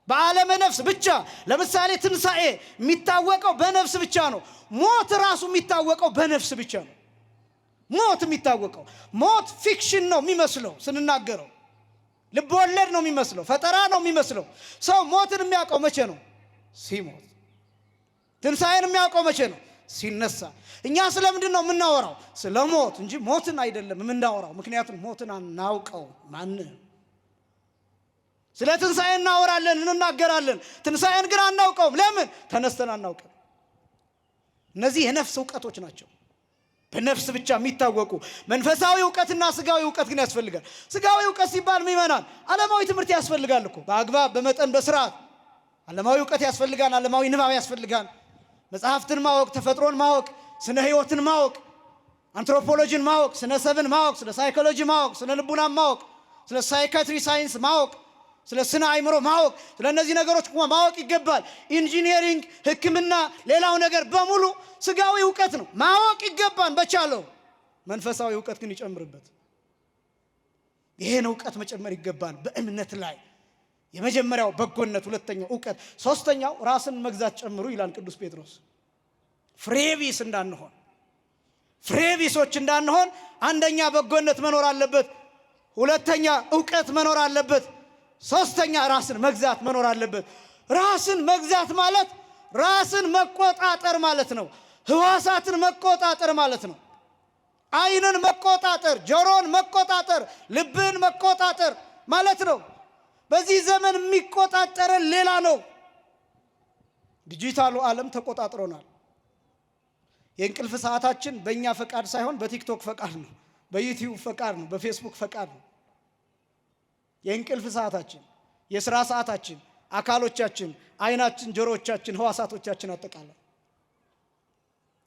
በዓለመ ነፍስ ብቻ። ለምሳሌ ትንሣኤ የሚታወቀው በነፍስ ብቻ ነው። ሞት ራሱ የሚታወቀው በነፍስ ብቻ ነው። ሞት የሚታወቀው ሞት ፊክሽን ነው የሚመስለው ስንናገረው፣ ልብ ወለድ ነው የሚመስለው፣ ፈጠራ ነው የሚመስለው። ሰው ሞትን የሚያውቀው መቼ ነው? ሲሞት። ትንሣኤን የሚያውቀው መቼ ነው? ሲነሳ። እኛ ስለምንድን ነው የምናወራው? ስለ ሞት እንጂ ሞትን አይደለም የምናወራው። ምክንያቱም ሞትን አናውቀው። ማንም ስለ ትንሣኤ እናወራለን፣ እንናገራለን። ትንሣኤን ግን አናውቀውም። ለምን? ተነስተን አናውቅም። እነዚህ የነፍስ ዕውቀቶች ናቸው፣ በነፍስ ብቻ የሚታወቁ። መንፈሳዊ ዕውቀትና ስጋዊ ዕውቀት ግን ያስፈልጋል። ስጋዊ ዕውቀት ሲባል ምእመናን ዓለማዊ ትምህርት ያስፈልጋል እኮ በአግባብ በመጠን በስርዓት ዓለማዊ ዕውቀት ያስፈልጋል። ዓለማዊ ንባብ ያስፈልጋል። መጽሐፍትን ማወቅ፣ ተፈጥሮን ማወቅ፣ ስነ ህይወትን ማወቅ፣ አንትሮፖሎጂን ማወቅ፣ ስነ ሰብን ማወቅ፣ ስለ ሳይኮሎጂ ማወቅ፣ ስለ ልቡናን ማወቅ፣ ስለ ሳይካትሪ ሳይንስ ማወቅ፣ ስለ ስነ አእምሮ ማወቅ፣ ስለ እነዚህ ነገሮች ማወቅ ይገባል። ኢንጂኒሪንግ፣ ሕክምና፣ ሌላው ነገር በሙሉ ስጋዊ ዕውቀት ነው፣ ማወቅ ይገባን በቻለው። መንፈሳዊ ዕውቀት ግን ይጨምርበት። ይሄን ዕውቀት መጨመር ይገባል በእምነት ላይ። የመጀመሪያው በጎነት፣ ሁለተኛው ዕውቀት፣ ሶስተኛው ራስን መግዛት ጨምሩ ይላል ቅዱስ ጴጥሮስ። ፍሬቢስ እንዳንሆን፣ ፍሬቢሶች እንዳንሆን አንደኛ በጎነት መኖር አለበት፣ ሁለተኛ ዕውቀት መኖር አለበት፣ ሶስተኛ ራስን መግዛት መኖር አለበት። ራስን መግዛት ማለት ራስን መቆጣጠር ማለት ነው። ህዋሳትን መቆጣጠር ማለት ነው። ዓይንን መቆጣጠር፣ ጆሮን መቆጣጠር፣ ልብን መቆጣጠር ማለት ነው። በዚህ ዘመን የሚቆጣጠረን ሌላ ነው። ዲጂታሉ ዓለም ተቆጣጥሮናል። የእንቅልፍ ሰዓታችን በእኛ ፈቃድ ሳይሆን በቲክቶክ ፈቃድ ነው፣ በዩቲዩብ ፈቃድ ነው፣ በፌስቡክ ፈቃድ ነው። የእንቅልፍ ሰዓታችን፣ የሥራ ሰዓታችን፣ አካሎቻችን፣ ዓይናችን፣ ጆሮዎቻችን፣ ህዋሳቶቻችን አጠቃላይ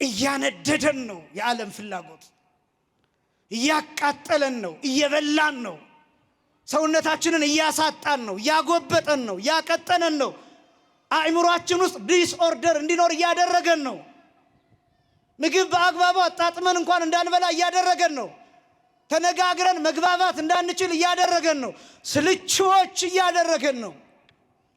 እያነደደን ነው። የዓለም ፍላጎት እያቃጠለን ነው፣ እየበላን ነው። ሰውነታችንን እያሳጣን ነው፣ እያጎበጠን ነው፣ እያቀጠነን ነው። አእምሯችን ውስጥ ዲስኦርደር እንዲኖር እያደረገን ነው። ምግብ በአግባቡ አጣጥመን እንኳን እንዳንበላ እያደረገን ነው። ተነጋግረን መግባባት እንዳንችል እያደረገን ነው። ስልቹዎች እያደረገን ነው።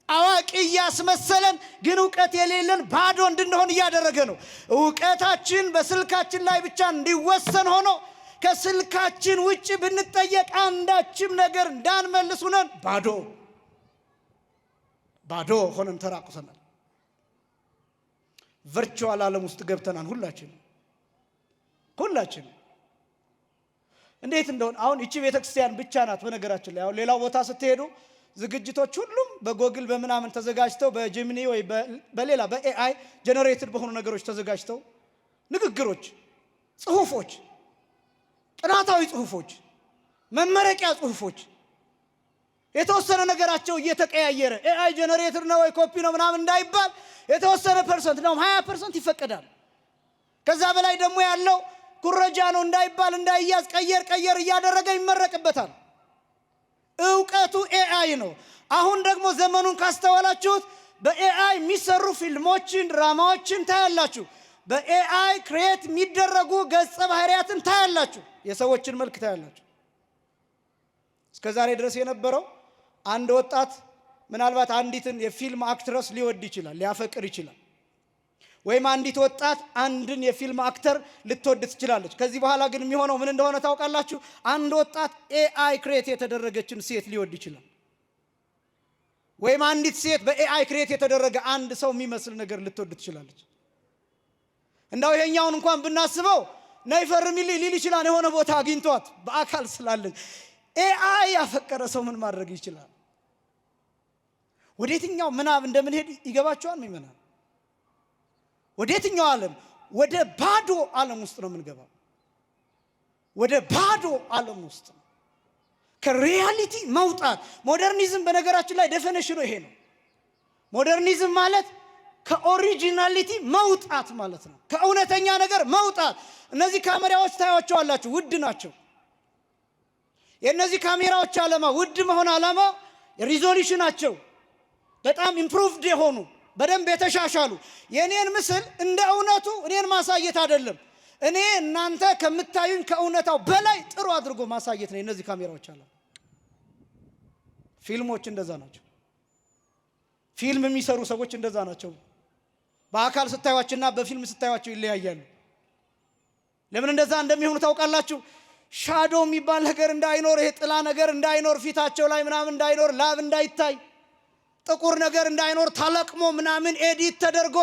አዋቂ እያስመሰለን ግን ዕውቀት የሌለን ባዶ እንድንሆን እያደረገ ነው። ዕውቀታችን በስልካችን ላይ ብቻ እንዲወሰን ሆኖ ከስልካችን ውጪ ብንጠየቅ አንዳችም ነገር እንዳንመልስ ሆነን ባዶ ሆነን ተራቁተናል። ቨርቹዋል ዓለም ውስጥ ገብተናል። ሁላችን እንዴት እንደሆነ አሁን እቺ ቤተክርስቲያን ብቻ ናት። በነገራችን ላይ አሁን ሌላው ቦታ ስትሄዱ ዝግጅቶች ሁሉም በጎግል በመናምን ተዘጋጅተው በጄሚኒ ወይ በሌላ በኤአይ ጀነሬትድ በሆኑ ነገሮች ተዘጋጅተው ንግግሮች፣ ጽሁፎች፣ ጥናታዊ ጽሁፎች፣ መመረቂያ ጽሁፎች የተወሰነ ነገራቸው እየተቀያየረ ኤአይ ጀነሬትድ ነው ወይ ኮፒ ነው ምናምን እንዳይባል የተወሰነ ፐርሰንት ነው 20% ይፈቀዳል። ከዛ በላይ ደግሞ ያለው ኩረጃ ነው እንዳይባል እንዳይያዝ ቀየር እያደረገ ይመረቅበታል። ዕውቀቱ ኤአይ ነው። አሁን ደግሞ ዘመኑን ካስተዋላችሁት በኤአይ የሚሰሩ ፊልሞችን፣ ድራማዎችን ታያላችሁ። በኤአይ ክሬት የሚደረጉ ገጸ ባህሪያትን ታያላችሁ። የሰዎችን መልክ ታያላችሁ። እስከዛሬ ድረስ የነበረው አንድ ወጣት ምናልባት አንዲትን የፊልም አክትረስ ሊወድ ይችላል፣ ሊያፈቅር ይችላል። ወይም አንዲት ወጣት አንድን የፊልም አክተር ልትወድ ትችላለች። ከዚህ በኋላ ግን የሚሆነው ምን እንደሆነ ታውቃላችሁ? አንድ ወጣት ኤአይ ክሬት የተደረገችን ሴት ሊወድ ይችላል። ወይም አንዲት ሴት በኤአይ ክሬት የተደረገ አንድ ሰው የሚመስል ነገር ልትወድ ትችላለች። እንዳው ይሄኛውን እንኳን ብናስበው ነይ ፈርሚልኝ ሊል ይችላል። የሆነ ቦታ አግኝቷት በአካል ስላለች ኤአይ ያፈቀረ ሰው ምን ማድረግ ይችላል? ወዴትኛው ምናብ እንደምንሄድ ይገባቸዋል ምእመናን? ወዴትኛው ዓለም? ወደ ባዶ ዓለም ውስጥ ነው የምንገባው። ወደ ባዶ ዓለም ውስጥ ከሪያሊቲ መውጣት። ሞደርኒዝም በነገራችን ላይ ዴፊኒሽኑ ይሄ ነው። ሞደርኒዝም ማለት ከኦሪጂናሊቲ መውጣት ማለት ነው። ከእውነተኛ ነገር መውጣት። እነዚህ ካሜራዎች ታያቸዋላችሁ፣ ውድ ናቸው። የእነዚህ ካሜራዎች ዓላማ ውድ መሆን ዓላማ ሪዞሉሽናቸው በጣም ኢምፕሩቭድ የሆኑ በደንብ የተሻሻሉ የኔን ምስል እንደ እውነቱ እኔን ማሳየት አይደለም፣ እኔ እናንተ ከምታዩኝ ከእውነታው በላይ ጥሩ አድርጎ ማሳየት ነው የነዚህ ካሜራዎች ዓላማ። ፊልሞች እንደዛ ናቸው። ፊልም የሚሰሩ ሰዎች እንደዛ ናቸው። በአካል ስታዩዋቸውና በፊልም ስታዩዋቸው ይለያያሉ። ለምን እንደዛ እንደሚሆኑ ታውቃላችሁ? ሻዶ የሚባል ነገር እንዳይኖር፣ ይሄ ጥላ ነገር እንዳይኖር፣ ፊታቸው ላይ ምናምን እንዳይኖር፣ ላብ እንዳይታይ፣ ጥቁር ነገር እንዳይኖር ታለቅሞ ምናምን ኤዲት ተደርጎ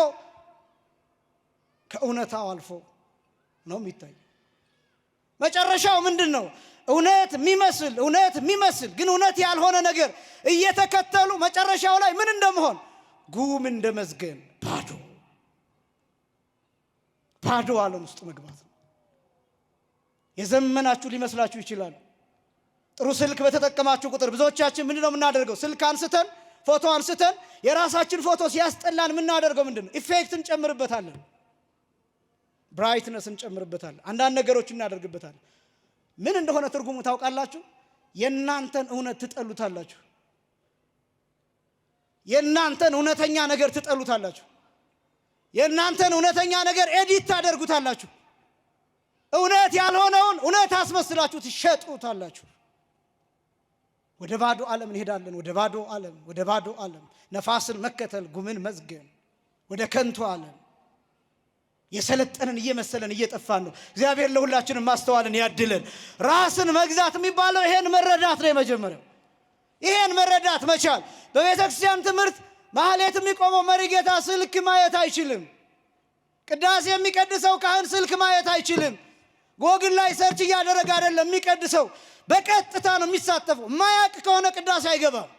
ከእውነታው አልፎ ነው የሚታይ። መጨረሻው ምንድነው? እውነት የሚመስል ግን እውነት ያልሆነ ነገር እየተከተሉ መጨረሻው ላይ ምን እንደመሆን ጉም እንደመዝገን ባዶ ዓለም ውስጥ መግባት ነው። የዘመናችሁ ሊመስላችሁ ይችላል። ጥሩ ስልክ በተጠቀማችሁ ቁጥር ብዙዎቻችን ምንድነው የምናደርገው? ስልክ አንስተን ፎቶ አንስተን የራሳችን ፎቶ ሲያስጠላን የምናደርገው ምንድነው? ኢፌክት እንጨምርበታለን፣ ብራይትነስ እንጨምርበታለን፣ አንዳንድ ነገሮች እናደርግበታለን። ምን እንደሆነ ትርጉሙ ታውቃላችሁ? የእናንተን እውነት ትጠሉታላችሁ። የእናንተን እውነተኛ ነገር ትጠሉታላችሁ። የእናንተን እውነተኛ ነገር ኤዲት ታደርጉታላችሁ። እውነት ያልሆነውን እውነት አስመስላችሁ ትሸጡታላችሁ። ወደ ባዶ ዓለም እንሄዳለን። ወደ ባዶ ዓለም ነፋስን መከተል፣ ጉምን መዝገን፣ ወደ ከንቱ ዓለም የሰለጠንን እየመሰለን እየጠፋን ነው። እግዚአብሔር ለሁላችንም ማስተዋልን ያድለን። ራስን መግዛት የሚባለው ይሄን መረዳት ነው። የመጀመሪያው ይሄን መረዳት መቻል። በቤተክርስቲያን ትምህርት ማህሌት የሚቆመው መሪ ጌታ ስልክ ማየት አይችልም። ቅዳሴ የሚቀድሰው ካህን ስልክ ማየት አይችልም። ጎግል ላይ ሰርች እያደረገ አይደለም የሚቀድሰው፣ በቀጥታ ነው የሚሳተፈው። ማያውቅ ከሆነ ቅዳሴ አይገባም።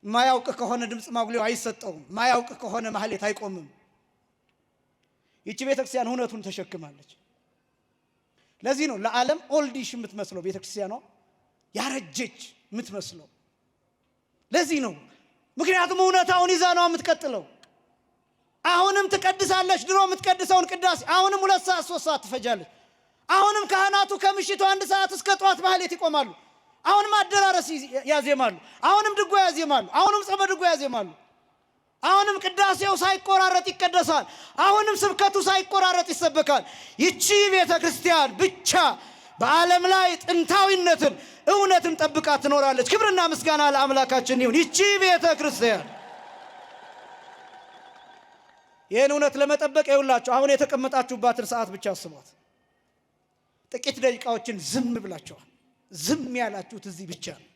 ማያውቅ ከሆነ ድምፅ ማጉሊያው አይሰጠውም። ማያውቅ ከሆነ ማህሌት አይቆምም። ይቺ ቤተክርስቲያን እውነቱን ተሸክማለች። ለዚህ ነው ለዓለም ኦልዲሽ የምትመስለው ቤተክርስቲያኗ፣ ያረጀች የምትመስለው። ለዚህ ነው ምክንያቱም እውነታውን ይዛ ነው የምትቀጥለው። አሁንም ትቀድሳለች። ድሮ የምትቀድሰውን ቅዳሴ አሁንም 2 ሰዓት 3 ሰዓት ትፈጃለች። አሁንም ካህናቱ ከምሽቱ 1 ሰዓት እስከ ጠዋት ማህሌት ይቆማሉ። አሁንም አደራረስ ያዜማሉ። አሁንም ድጓ ያዜማሉ። አሁንም ጸበ ድጓ ያዜማሉ። አሁንም ቅዳሴው ሳይቆራረጥ ይቀደሳል። አሁንም ስብከቱ ሳይቆራረጥ ይሰበካል። ይቺ ቤተ ክርስቲያን ብቻ በዓለም ላይ ጥንታዊነትን እውነትን ጠብቃ ትኖራለች። ክብርና ምስጋና ለአምላካችን ይሁን። ይቺ ቤተ ክርስቲያን ይህን እውነት ለመጠበቅ ይውላችሁ አሁን የተቀመጣችሁባትን ሰዓት ብቻ አስቧት። ጥቂት ደቂቃዎችን ዝም ብላችኋል። ዝም ያላችሁት እዚህ ብቻ ነው።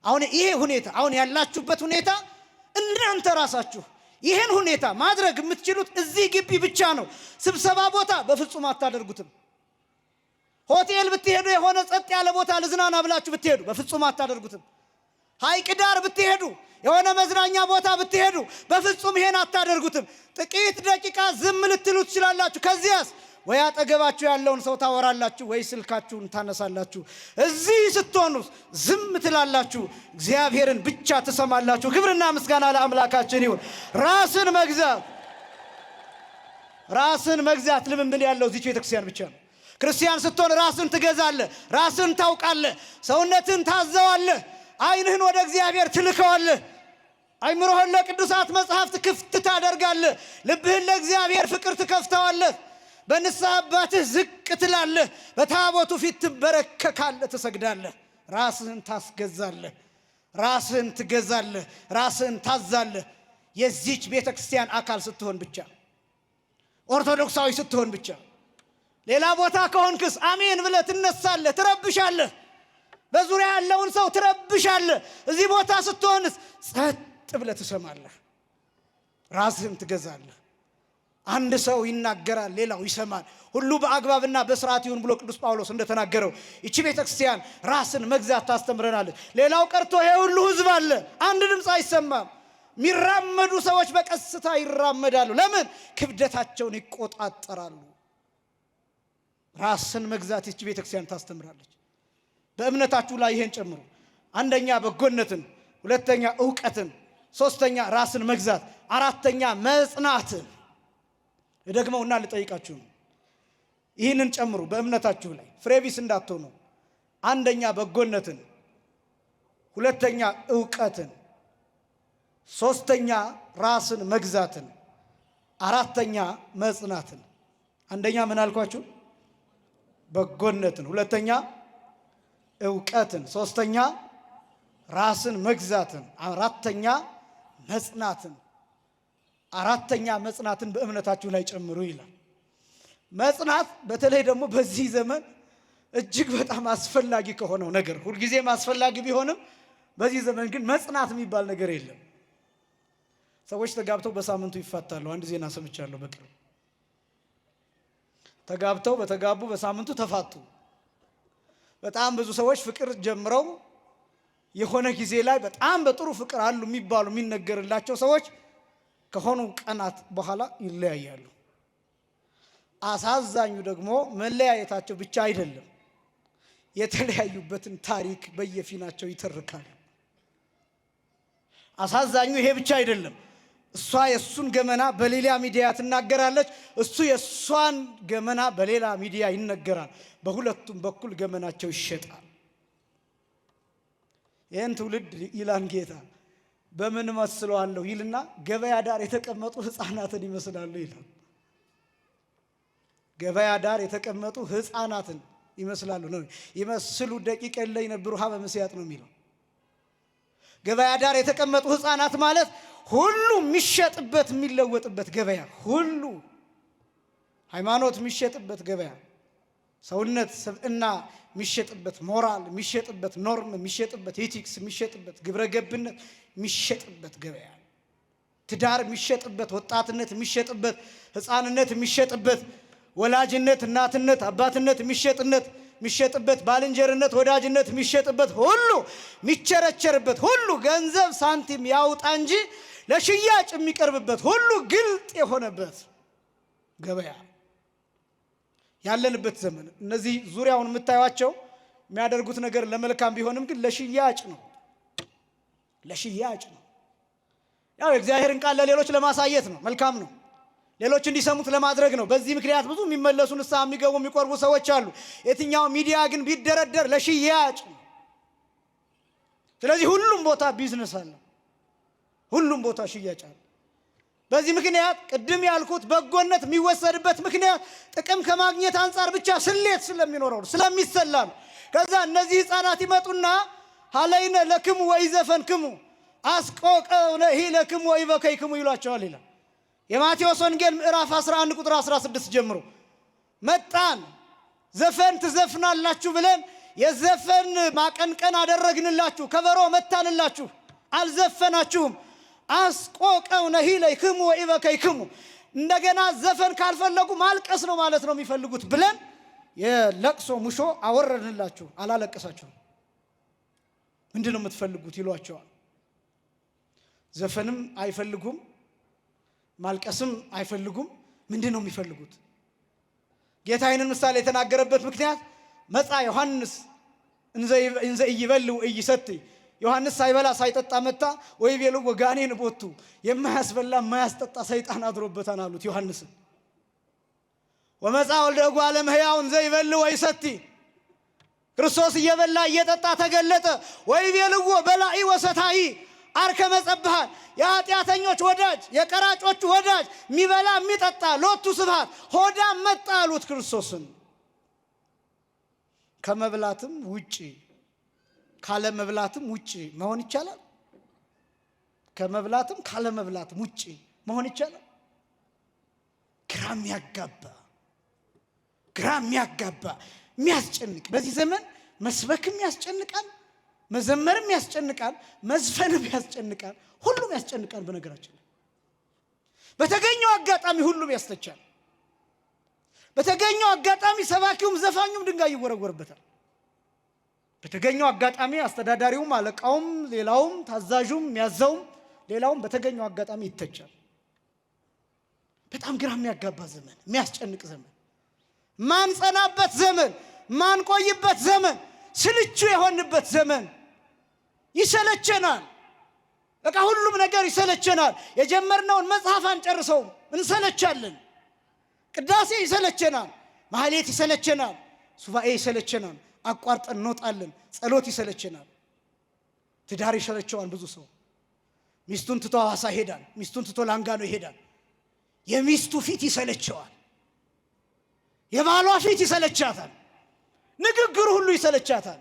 አሁን ይሄ ሁኔታ አሁን ያላችሁበት ሁኔታ እናንተ ራሳችሁ ይሄን ሁኔታ ማድረግ የምትችሉት እዚህ ግቢ ብቻ ነው። ስብሰባ ቦታ በፍጹም አታደርጉትም። ሆቴል ብትሄዱ የሆነ ጸጥ ያለ ቦታ ልዝናና ብላችሁ ብትሄዱ በፍጹም አታደርጉትም። ሐይቅ ዳር ብትሄዱ የሆነ መዝናኛ ቦታ ብትሄዱ በፍጹም ይሄን አታደርጉትም። ጥቂት ደቂቃ ዝም ልትሉ ትችላላችሁ። ከዚያስ ወይ አጠገባችሁ ያለውን ሰው ታወራላችሁ ወይ ስልካችሁን ታነሳላችሁ። እዚህ ስትሆኑ ዝም ትላላችሁ። እግዚአብሔርን ብቻ ትሰማላችሁ። ክብርና ምስጋና ለአምላካችን ይሁን። ራስን መግዛት ልምምድ ያለው እዚህ ቤተክርስቲያን ብቻ ነው። ክርስቲያን ስትሆን ራስን ትገዛለህ፣ ራስን ታውቃለህ፣ ሰውነትን ታዘዋለህ፣ ዓይንህን ወደ እግዚአብሔር ትልከዋለህ፣ አይምሮህን ለቅዱሳት መጽሐፍት ክፍት ታደርጋለህ፣ ልብህን ለእግዚአብሔር ፍቅር ትከፍተዋለህ። በንስሐ አባትህ ዝቅ ትላለህ፣ በታቦቱ ፊት ትበረከካለህ፣ ትሰግዳለህ። ራስህን ታስገዛለህ፣ ራስህን ትገዛለህ፣ ራስህን ታዛለህ። የዚች ቤተ ክርስቲያን አካል ስትሆን ብቻ፣ ኦርቶዶክሳዊ ስትሆን ብቻ። ሌላ ቦታ ከሆንክስ አሜን ብለህ ትነሳለህ፣ ትረብሻለህ፣ በዙሪያ ያለውን ሰው ትረብሻለህ። እዚህ ቦታ ስትሆንስ ጸጥ ብለህ ትሰማለህ፣ ራስህን ትገዛለህ። አንድ ሰው ይናገራል፣ ሌላው ይሰማል። ሁሉ በአግባብና በስርዓት ይሁን ብሎ ቅዱስ ጳውሎስ እንደተናገረው ይቺ ቤተክርስቲያን ራስን መግዛት ታስተምረናለች። ሌላው ቀርቶ ይሄ ሁሉ ህዝብ አለ፣ አንድ ድምፅ አይሰማም። የሚራመዱ ሰዎች በቀስታ ይራመዳሉ። ለምን? ክብደታቸውን ይቆጣጠራሉ። ራስን መግዛት ይቺ ቤተክርስቲያን ታስተምራለች። በእምነታችሁ ላይ ይሄን ጨምሩ። አንደኛ በጎነትን፣ ሁለተኛ ዕውቀትን፣ ሶስተኛ ራስን መግዛት፣ አራተኛ መጽናትን። ደግመውና ልጠይቃችሁ ነው። ይህንን ጨምሩ በእምነታችሁ ላይ ፍሬቢስ እንዳትሆኑ። አንደኛ በጎነትን፣ ሁለተኛ ዕውቀትን፣ ሶስተኛ ራስን መግዛትን፣ አራተኛ መጽናትን። አንደኛ ምን አልኳችሁ? በጎነትን፣ ሁለተኛ ዕውቀትን፣ ሶስተኛ ራስን መግዛትን፣ አራተኛ መጽናትን። አራተኛ መጽናትን በእምነታችሁ ላይ ጨምሩ ይላል። መጽናት በተለይ ደግሞ በዚህ ዘመን እጅግ በጣም አስፈላጊ ከሆነው ነገር፣ ሁልጊዜም አስፈላጊ ቢሆንም በዚህ ዘመን ግን መጽናት የሚባል ነገር የለም። ሰዎች ተጋብተው በሳምንቱ ይፋታሉ። አንድ ዜና ሰምቻለሁ በቅርብ። ተጋብተው በተጋቡ በሳምንቱ ተፋቱ። በጣም ብዙ ሰዎች ፍቅር ጀምረው የሆነ ጊዜ ላይ በጣም በጥሩ ፍቅር አሉ የሚባሉ የሚነገርላቸው ሰዎች ከሆኑ ቀናት በኋላ ይለያያሉ። አሳዛኙ ደግሞ መለያየታቸው ብቻ አይደለም፣ የተለያዩበትን ታሪክ በየፊናቸው ይተርካሉ። አሳዛኙ ይሄ ብቻ አይደለም። እሷ የእሱን ገመና በሌላ ሚዲያ ትናገራለች፣ እሱ የእሷን ገመና በሌላ ሚዲያ ይነገራል። በሁለቱም በኩል ገመናቸው ይሸጣል። ይህን ትውልድ ይላን ጌታ በምን መስለዋለሁ ይልና ገበያ ዳር የተቀመጡ ሕፃናትን ይመስላሉ ይላል። ገበያ ዳር የተቀመጡ ሕፃናትን ይመስላሉ ነው ይመስሉ ደቂቀ ላይ ነብሩ ሀበ መስያጥ ነው የሚለው። ገበያ ዳር የተቀመጡ ሕፃናት ማለት ሁሉ የሚሸጥበት የሚለወጥበት ገበያ፣ ሁሉ ሃይማኖት የሚሸጥበት ገበያ፣ ሰውነት ስብዕና የሚሸጥበት፣ ሞራል የሚሸጥበት፣ ኖርም የሚሸጥበት፣ ኤቲክስ የሚሸጥበት፣ ግብረ ገብነት የሚሸጥበት ገበያ፣ ትዳር የሚሸጥበት፣ ወጣትነት የሚሸጥበት፣ ሕፃንነት የሚሸጥበት፣ ወላጅነት፣ እናትነት፣ አባትነት የሚሸጥበት፣ ባልንጀርነት፣ ወዳጅነት የሚሸጥበት፣ ሁሉ የሚቸረቸርበት፣ ሁሉ ገንዘብ ሳንቲም ያውጣ እንጂ ለሽያጭ የሚቀርብበት፣ ሁሉ ግልጥ የሆነበት ገበያ ያለንበት ዘመን። እነዚህ ዙሪያውን የምታዩቸው የሚያደርጉት ነገር ለመልካም ቢሆንም ግን ለሽያጭ ነው። ለሽያጭ ነው። ያው የእግዚአብሔርን ቃል ለሌሎች ለማሳየት ነው። መልካም ነው። ሌሎች እንዲሰሙት ለማድረግ ነው። በዚህ ምክንያት ብዙ የሚመለሱ ንስሐ የሚገቡ የሚቆርቡ ሰዎች አሉ። የትኛው ሚዲያ ግን ቢደረደር ለሽያጭ ነው። ስለዚህ ሁሉም ቦታ ቢዝነስ አለ። ሁሉም ቦታ ሽያጭ አለ። በዚህ ምክንያት ቅድም ያልኩት በጎነት የሚወሰድበት ምክንያት ጥቅም ከማግኘት አንፃር ብቻ ስሌት ስለሚኖረው ስለሚሰላ ነው። ከዛ እነዚህ ሕፃናት ይመጡና ሀለይነ ለክሙ ወይዘፈንክሙ አስቆቀውነ ለክሙ ወይበከይክሙ ይሏቸዋል ይላል የማቴዎስ ወንጌል ምዕራፍ 11 ቁጥር 16 ጀምሮ። መጣን ዘፈን ትዘፍናላችሁ ብለን የዘፈን ማቀንቀን አደረግንላችሁ፣ ከበሮ መታንላችሁ፣ አልዘፈናችሁም። አስቆቀውነ ለክሙ ወይበከይክሙ እንደገና ዘፈን ካልፈለጉ ማልቀስ ነው ማለት ነው የሚፈልጉት ብለን የለቅሶ ሙሾ አወረድንላችሁ፣ አላለቀሳችሁም። ምንድነው የምትፈልጉት ይሏቸዋል። ዘፈንም አይፈልጉም፣ ማልቀስም አይፈልጉም። ምንድነው የሚፈልጉት? ጌታ ይህንን ምሳሌ የተናገረበት ምክንያት መጻ ዮሐንስ እንዘ ኢይበልዕ ወኢይሰትይ ዮሐንስ ሳይበላ ሳይጠጣ መጣ ወይቤልዎ ጋኔን ቦቱ የማያስበላ የማያስጠጣ ሰይጣን አድሮበታል አሉት ዮሐንስን። ወመጻ ወልደ እጓለ እመሕያው እንዘ ይበልዕ ወይሰትይ ክርስቶስ እየበላ እየጠጣ ተገለጠ። ወይቤልዎ በላዒ ወሰታይ አርከ መጸብሃት የኃጢአተኞች ወዳጅ የቀራጮቹ ወዳጅ የሚበላ የሚጠጣ ሎቱ ስብሐት ሆዳም መጣ አሉት ክርስቶስን። ከመብላትም ውጪ ካለ መብላትም ውጪ መሆን ይቻላል? ከመብላትም ካለ መብላትም ውጪ መሆን ይቻላል? ግራም ያጋባ የሚያስጨንቅ በዚህ ዘመን መስበክም ያስጨንቃል፣ መዘመርም ያስጨንቃል፣ መዝፈንም ያስጨንቃል፣ ሁሉም ያስጨንቃል። በነገራችን በተገኘው አጋጣሚ ሁሉም ያስተቻል። በተገኘው አጋጣሚ ሰባኪውም ዘፋኙም ድንጋይ ይወረወርበታል። በተገኘው አጋጣሚ አስተዳዳሪውም አለቃውም ሌላውም ታዛዡም የሚያዘውም ሌላውም በተገኘው አጋጣሚ ይተቻል። በጣም ግራ የሚያጋባ ዘመን፣ የሚያስጨንቅ ዘመን፣ ማንጸናበት ዘመን፣ ማንቆይበት ዘመን፣ ስልቹ የሆንበት ዘመን። ይሰለቸናል። በቃ ሁሉም ነገር ይሰለቸናል። የጀመርነውን መጽሐፍ አንጨርሰውም፣ እንሰለቻለን። ቅዳሴ ይሰለቸናል፣ ማህሌት ይሰለቸናል፣ ሱባኤ ይሰለቸናል፣ አቋርጠን እንወጣለን። ጸሎት ይሰለቸናል። ትዳር ይሰለቸዋል። ብዙ ሰው ሚስቱን ትቶ ሐዋሳ ይሄዳል፣ ሚስቱን ትቶ ላንጋኖ ይሄዳል። የሚስቱ ፊት ይሰለቸዋል፣ የባሏ ፊት ይሰለቻታል፣ ንግግሩ ሁሉ ይሰለቻታል፣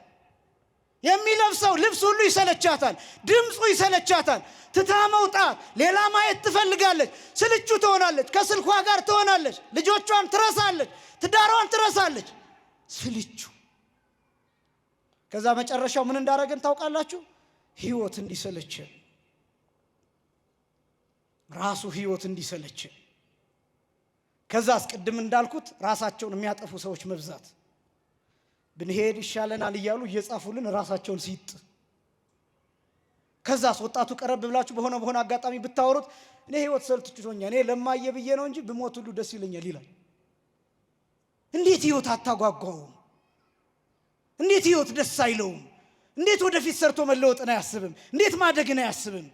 የሚለብሰው ልብስ ሁሉ ይሰለቻታል፣ ድምፁ ይሰለቻታል። ትታ መውጣት ሌላ ማየት ትፈልጋለች፣ ስልቹ ትሆናለች፣ ከስልኳ ጋር ትሆናለች፣ ልጆቿን ትረሳለች፣ ትዳሯን ትረሳለች። ስልቹ ከዛ መጨረሻው ምን እንዳደረገን ታውቃላችሁ? ህይወት እንዲሰለችን፣ ራሱ ህይወት እንዲሰለችን። ከዛ አስቀድም እንዳልኩት ራሳቸውን የሚያጠፉ ሰዎች መብዛት፣ ብንሄድ ይሻለናል እያሉ እየጻፉልን ራሳቸውን ሲጥ። ከዛስ ወጣቱ ቀረብ ብላችሁ በሆነ አጋጣሚ ብታወሩት እኔ ህይወት ሰልችቶኛል፣ እኔ ለማየ ብዬ ነው እንጂ ብሞት ሁሉ ደስ ይለኛል ይላል። እንዴት ህይወት አታጓጓውም? እንዴት ህይወት ደስ አይለውም? እንዴት ወደፊት ሰርቶ መለወጥን አያስብም? እንዴት ማደግን አያስብም?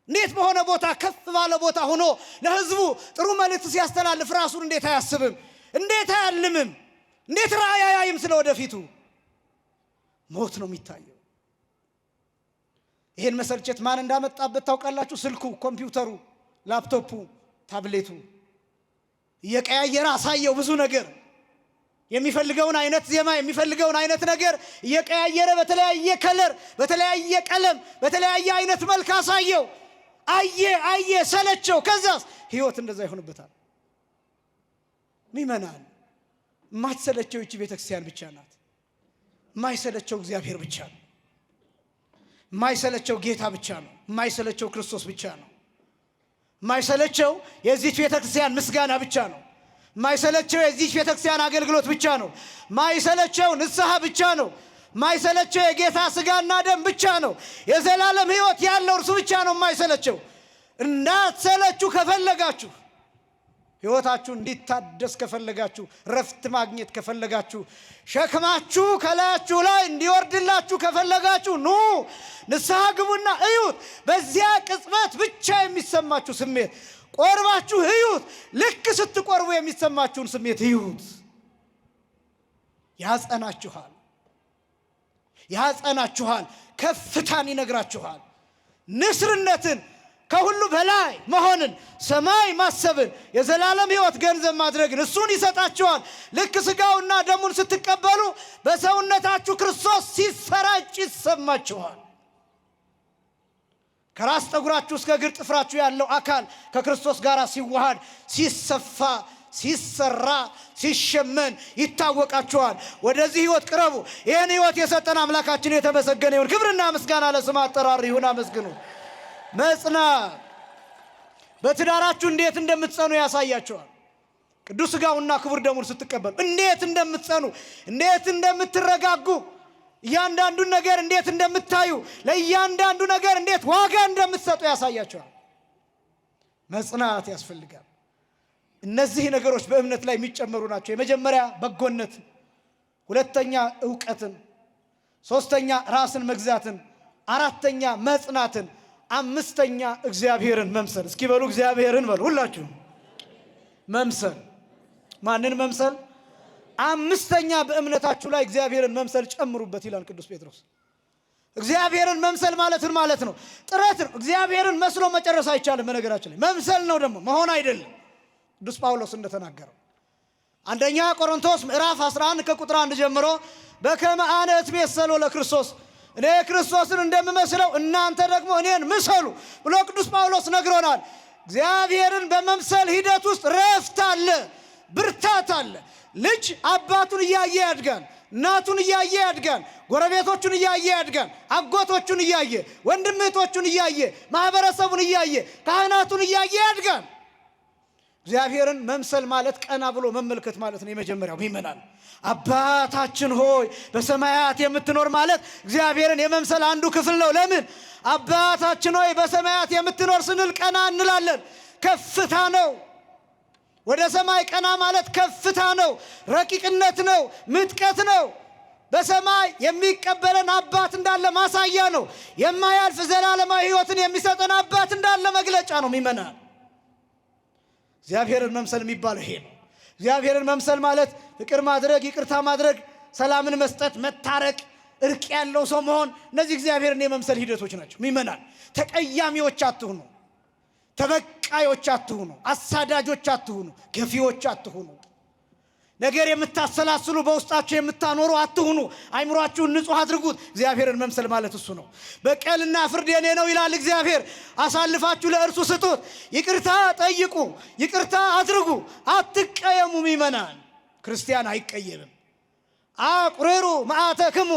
እንዴት በሆነ ቦታ ከፍ ባለ ቦታ ሆኖ ለህዝቡ ጥሩ መልእክት ሲያስተላልፍ ራሱን እንዴት አያስብም? እንዴት አያልምም? እንዴት ራእይ አያይም? ስለ ወደፊቱ ሞት ነው የሚታየው። ይሄን መሰልቸት ማን እንዳመጣበት ታውቃላችሁ? ስልኩ፣ ኮምፒውተሩ፣ ላፕቶፑ፣ ታብሌቱ እየቀያየረ አሳየው ብዙ ነገር። የሚፈልገውን አይነት ዜማ፣ የሚፈልገውን አይነት ነገር እየቀያየረ በተለያየ ከለር፣ በተለያየ ቀለም፣ በተለያየ አይነት መልክ አሳየው። አየ ሰለቸው። ከዛስ ህይወት እንደዛ ይሆንበታል። ሚመናን ማትሰለቸው እቺ ቤተክርስቲያን ብቻ ናት። ማይሰለቸው እግዚአብሔር ብቻ ነው። ማይሰለቸው ጌታ ብቻ ነው። ማይሰለቸው ክርስቶስ ብቻ ነው። ማይሰለቸው የዚህ ቤተክርስቲያን ምስጋና ብቻ ነው። ማይሰለቸው የዚህ ቤተክርስቲያን አገልግሎት ብቻ ነው። ማይሰለቸው ንስሐ ብቻ ነው። ማይሰለቸው የጌታ ስጋና ደም ብቻ ነው። የዘላለም ህይወት ያለው እርሱ ብቻ ነው ማይሰለቸው። እንዳትሰለቹ ከፈለጋችሁ፣ ህይወታችሁ እንዲታደስ ከፈለጋችሁ፣ ረፍት ማግኘት ከፈለጋችሁ፣ ሸክማችሁ ከላያችሁ ላይ እንዲወርድላችሁ ከፈለጋችሁ ኑ ንስሐ ግቡና እዩት። በዚያ ቅጽበት ብቻ የሚሰማችሁ ስሜት ቆርባችሁ እዩት። ልክ ስትቆርቡ የሚሰማችሁን ስሜት እዩት። ያጸናችኋል፣ ከፍታን ይነግራችኋል፣ ንስርነትን፣ ከሁሉ በላይ መሆንን፣ ሰማይ ማሰብን፣ የዘላለም ሕይወት ገንዘብ ማድረግን እሱን ይሰጣችኋል። ልክ ሥጋውና ደሙን ስትቀበሉ በሰውነታችሁ ክርስቶስ ሲሰራጭ ይሰማችኋል። ከራስ ጠጉራችሁ እስከ እግር ጥፍራችሁ ያለው አካል ከክርስቶስ ጋር ሲዋሃድ፣ ሲሰፋ፣ ሲሰራ፣ ሲሸመን ይታወቃችኋል። ወደዚህ ሕይወት ቅረቡ። ይህን ሕይወት የሰጠን አምላካችን የተመሰገነ ይሁን። ክብርና ምስጋና ለስሙ አጠራር ይሁን። አመስግኑ። መጽናት በትዳራችሁ እንዴት እንደምትጸኑ ያሳያችኋል። ቅዱስ ሥጋውና ክቡር ደሙን ስትቀበሉ እንዴት እንደምትጸኑ፣ እንዴት እንደምትረጋጉ፣ እያንዳንዱን ነገር እንዴት እንደምታዩ፣ ለእያንዳንዱ ነገር እንዴት ዋጋ እንደምትሰጡ ያሳያችኋል። መጽናት ያስፈልጋል። እነዚህ ነገሮች በእምነት ላይ የሚጨመሩ ናቸው። የመጀመሪያ በጎነትን፣ ሁለተኛ ዕውቀትን፣ ሶስተኛ ራስን መግዛትን፣ አራተኛ መጽናትን፣ አምስተኛ እግዚአብሔርን መምሰል። እስኪ በሉ እግዚአብሔርን በሉ ሁላችሁ። መምሰል ማንን መምሰል? አምስተኛ በእምነታችሁ ላይ እግዚአብሔርን መምሰል ጨምሩበት ይላል ቅዱስ ጴጥሮስ። እግዚአብሔርን መምሰል ማለትን ማለት ነው ጥረት ነው። እግዚአብሔርን መስሎ መጨረስ አይቻልም። በነገራችን ላይ መምሰል ነው ደግሞ መሆን አይደለም። ቅዱስ ጳውሎስ እንደተናገረው አንደኛ ቆሮንቶስ ምዕራፍ 11 ከቁጥር 1 ጀምሮ በከመ አነ እትሜሰሎ ለክርስቶስ፣ እኔ ክርስቶስን እንደምመስለው እናንተ ደግሞ እኔን ምሰሉ ብሎ ቅዱስ ጳውሎስ ነግሮናል። እግዚአብሔርን በመምሰል ሂደት ውስጥ ረፍት አለ፣ ብርታት አለ። ልጅ አባቱን እያየ ያድጋል፣ እናቱን እያየ ያድጋል፣ ጎረቤቶቹን እያየ ያድጋል፣ አጎቶቹን እያየ፣ ወንድም እህቶቹን እያየ፣ ማህበረሰቡን እያየ፣ ካህናቱን እያየ ያድጋል። እግዚአብሔርን መምሰል ማለት ቀና ብሎ መመልከት ማለት ነው። የመጀመሪያው ይመናል። አባታችን ሆይ በሰማያት የምትኖር ማለት እግዚአብሔርን የመምሰል አንዱ ክፍል ነው። ለምን? አባታችን ሆይ በሰማያት የምትኖር ስንል ቀና እንላለን። ከፍታ ነው። ወደ ሰማይ ቀና ማለት ከፍታ ነው፣ ረቂቅነት ነው፣ ምጥቀት ነው። በሰማይ የሚቀበለን አባት እንዳለ ማሳያ ነው። የማያልፍ ዘላለማዊ ሕይወትን የሚሰጠን አባት እንዳለ መግለጫ ነው። ይመናል። እግዚአብሔርን መምሰል የሚባለው ይሄ ነው። እግዚአብሔርን መምሰል ማለት ፍቅር ማድረግ፣ ይቅርታ ማድረግ፣ ሰላምን መስጠት፣ መታረቅ፣ እርቅ ያለው ሰው መሆን፣ እነዚህ እግዚአብሔርን የመምሰል ሂደቶች ናቸው። ይመናል። ተቀያሚዎች አትሁኑ፣ ተበቃዮች አትሁኑ፣ አሳዳጆች አትሁኑ፣ ገፊዎች አትሁኑ፣ ነገር የምታሰላስሉ በውስጣችሁ የምታኖሩ አትሁኑ። አይምሯችሁን ንጹህ አድርጉት። እግዚአብሔርን መምሰል ማለት እሱ ነው። በቀልና ፍርድ የኔ ነው ይላል እግዚአብሔር። አሳልፋችሁ ለእርሱ ስጡት። ይቅርታ ጠይቁ፣ ይቅርታ አድርጉ፣ አትቀየሙ። ይመናል። ክርስቲያን አይቀየምም። አቁርሩ መዓተክሙ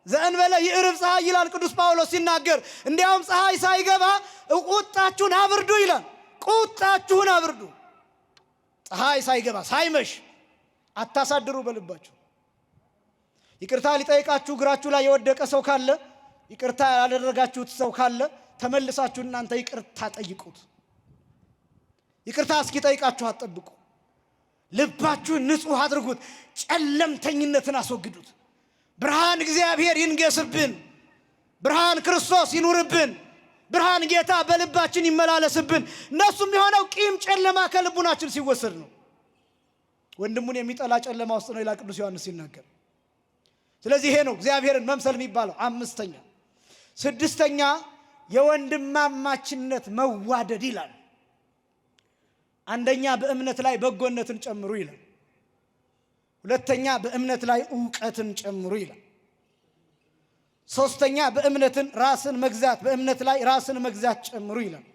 ዘእንበለ ይዕርብ ፀሐይ ይላል ቅዱስ ጳውሎስ ሲናገር። እንዲያውም ፀሐይ ሳይገባ ቁጣችሁን አብርዱ ይላል። ቁጣችሁን አብርዱ። ፀሐይ ሳይገባ ሳይመሽ አታሳድሩ በልባችሁ። ይቅርታ ሊጠይቃችሁ እግራችሁ ላይ የወደቀ ሰው ካለ፣ ይቅርታ ያላደረጋችሁት ሰው ካለ ተመልሳችሁ እናንተ ይቅርታ ጠይቁት። ይቅርታ እስኪጠይቃችሁ አትጠብቁ። ልባችሁን ንጹህ አድርጉት። ጨለምተኝነትን አስወግዱት። ብርሃን እግዚአብሔር ይንገስብን። ብርሃን ክርስቶስ ይኑርብን። ብርሃን ጌታ በልባችን ይመላለስብን። እነሱም የሆነው ቂም፣ ጨለማ ከልቡናችን ሲወሰድ ነው። ወንድሙን የሚጠላ ጨለማ ውስጥ ነው ይላል ቅዱስ ዮሐንስ ሲናገር። ስለዚህ ይሄ ነው እግዚአብሔርን መምሰል የሚባለው። አምስተኛ። ስድስተኛ የወንድማማችነት መዋደድ ይላል። አንደኛ በእምነት ላይ በጎነትን ጨምሩ ይላል። ሁለተኛ በእምነት ላይ ዕውቀትን ጨምሩ ይላል። ሶስተኛ በእምነትን ራስን መግዛት፣ በእምነት ላይ ራስን መግዛት ጨምሩ ይላል።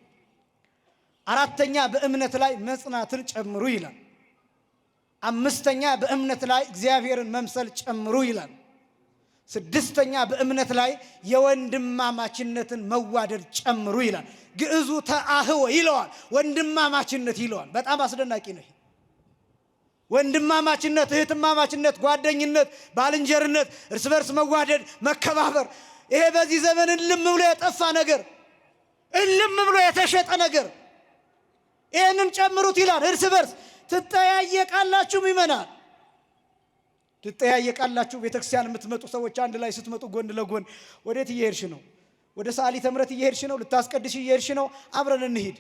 አራተኛ በእምነት ላይ መጽናትን ጨምሩ ይላል። አምስተኛ በእምነት ላይ እግዚአብሔርን መምሰል ጨምሩ ይላል። ስድስተኛ በእምነት ላይ የወንድማማችነትን መዋደድ ጨምሩ ይላል። ግዕዙ ተአህወ ይለዋል፣ ወንድማማችነት ይለዋል። በጣም አስደናቂ ነው። ወንድማማችነት፣ እህትማማችነት፣ ጓደኝነት፣ ባልንጀርነት፣ እርስ በርስ መዋደድ፣ መከባበር። ይሄ በዚህ ዘመን እልም ብሎ የጠፋ ነገር፣ እልም ብሎ የተሸጠ ነገር። ይህንን ጨምሩት ይላል። እርስ በርስ ትጠያየቃላችሁ። ይመናል። ትጠያየቃላችሁ። ቤተክርስቲያን የምትመጡ ሰዎች አንድ ላይ ስትመጡ ጎን ለጎን ወዴት እየሄድሽ ነው? ወደ ሰዓሊተ ምሕረት እየሄድሽ ነው? ልታስቀድሽ እየሄድሽ ነው? አብረን እንሂድ።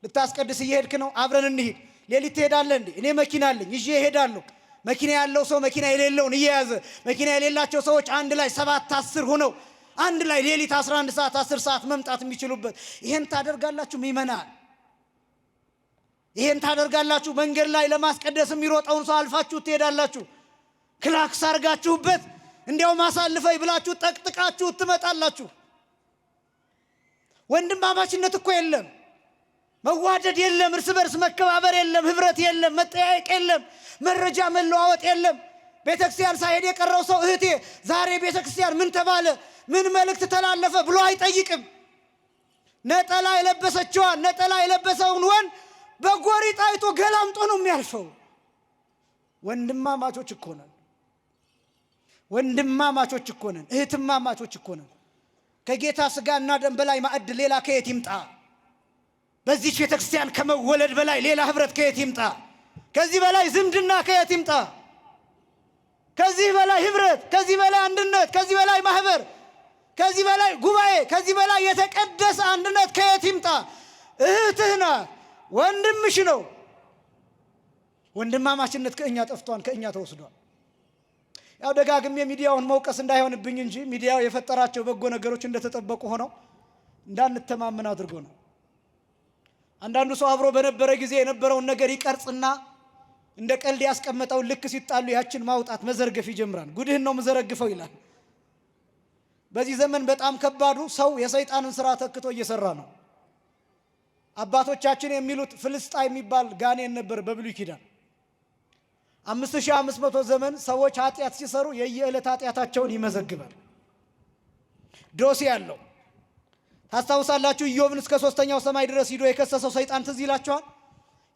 ልታስቀድስ እየሄድክ ነው? አብረን እንሂድ። ሌሊት ትሄዳለህ እንዴ? እኔ መኪና አለኝ ይዤ እሄዳለሁ። መኪና ያለው ሰው መኪና የሌለውን እየያዘ፣ መኪና የሌላቸው ሰዎች አንድ ላይ 7-10 ሆነው አንድ ላይ ሌሊት 11 ሰዓት 10 ሰዓት መምጣት የሚችሉበት። ይሄን ታደርጋላችሁ ምእመናን? ይሄን ታደርጋላችሁ? መንገድ ላይ ለማስቀደስ የሚሮጠውን ሰው አልፋችሁ ትሄዳላችሁ። ክላክስ አርጋችሁበት እንዲያው ማሳልፈይ ብላችሁ ጠቅጥቃችሁ ትመጣላችሁ። ወንድማማችነት እኮ የለም፣ መዋደድ የለም፣ እርስ በርስ መከባበር የለም፣ ህብረት የለም፣ መጠያየቅ የለም፣ መረጃ መለዋወጥ የለም። ቤተክርስቲያን ሳይሄድ የቀረው ሰው እህቴ ዛሬ ቤተክርስቲያን ምን ተባለ፣ ምን መልእክት ተላለፈ ብሎ አይጠይቅም። ነጠላ የለበሰችዋን ነጠላ የለበሰውን ወንድ በጎሪጥ አይቶ ገላምጦ ነው የሚያልፈው። ወንድማማቾች እኮ ነን፣ ወንድማማቾች እኮ ነን፣ እህትማማቾች እኮ ነን። ከጌታ ስጋና ደም በላይ ማዕድ ሌላ ከየት ይምጣ? በዚህ ቤተክርስቲያን ከመወለድ በላይ ሌላ ህብረት ከየት ይምጣ? ከዚህ በላይ ዝምድና ከየት ይምጣ? ከዚህ በላይ ህብረት፣ ከዚህ በላይ አንድነት፣ ከዚህ በላይ ማህበር፣ ከዚህ በላይ ጉባኤ፣ ከዚህ በላይ የተቀደሰ አንድነት ከየት ይምጣ? እህትህ ናት፣ ወንድምሽ ነው። ወንድማማችነት ከእኛ ጠፍቷል፣ ከእኛ ተወስዷል። ያው ደጋግሜ ሚዲያውን መውቀስ እንዳይሆንብኝ እንጂ ሚዲያው የፈጠራቸው በጎ ነገሮች እንደተጠበቁ ሆነው እንዳንተማመን አድርጎ ነው። አንዳንዱ ሰው አብሮ በነበረ ጊዜ የነበረውን ነገር ይቀርጽና እንደ ቀልድ ያስቀመጠው ልክ ሲጣሉ ያችን ማውጣት መዘርገፍ ይጀምራል። ጉድህን ነው መዘረግፈው ይላል። በዚህ ዘመን በጣም ከባዱ ሰው የሰይጣንን ስራ ተክቶ እየሰራ ነው። አባቶቻችን የሚሉት ፍልስጣ የሚባል ጋኔን ነበር በብሉይ ኪዳን። 5500 ዘመን ሰዎች ኃጢአት ሲሰሩ የየዕለት ኃጢአታቸውን ይመዘግባል። ዶሴ ያለው ታስታውሳላችሁ። ኢዮብን እስከ 3ኛው ሰማይ ድረስ ሂዶ የከሰሰው ሰይጣን ትዝ ይላችኋል።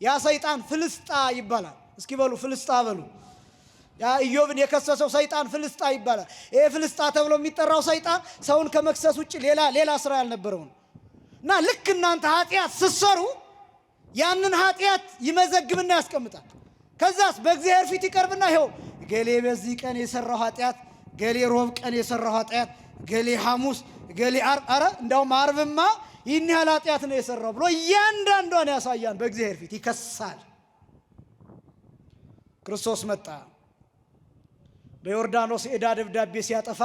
ያ ሰይጣን ፍልስጣ ይባላል። እስኪ በሉ ፍልስጣ በሉ። ያ ኢዮብን የከሰሰው ሰይጣን ፍልስጣ ይባላል። ይሄ ፍልስጣ ተብሎ የሚጠራው ሰይጣን ሰውን ከመክሰስ ውጭ ሌላ ስራ ያልነበረው እና ልክ እናንተ ኃጢአት ስትሰሩ ያንን ኃጢአት ይመዘግብና ያስቀምጣል። ከዛስ በእግዚአብሔር ፊት ይቀርብና ይሄው ገሌ በዚህ ቀን የሰራው ኃጢአት፣ ገሌ ሮብ ቀን የሰራው ኃጢአት፣ ገሌ ሐሙስ፣ ገሌ ዓርብ፣ አረ እንዳውም ዓርብማ ይህን ያህል ኃጢአት ነው የሰራው ብሎ እያንዳንዷን ያሳያን በእግዚአብሔር ፊት ይከሳል። ክርስቶስ መጣ። በዮርዳኖስ ዕዳ ደብዳቤ ሲያጠፋ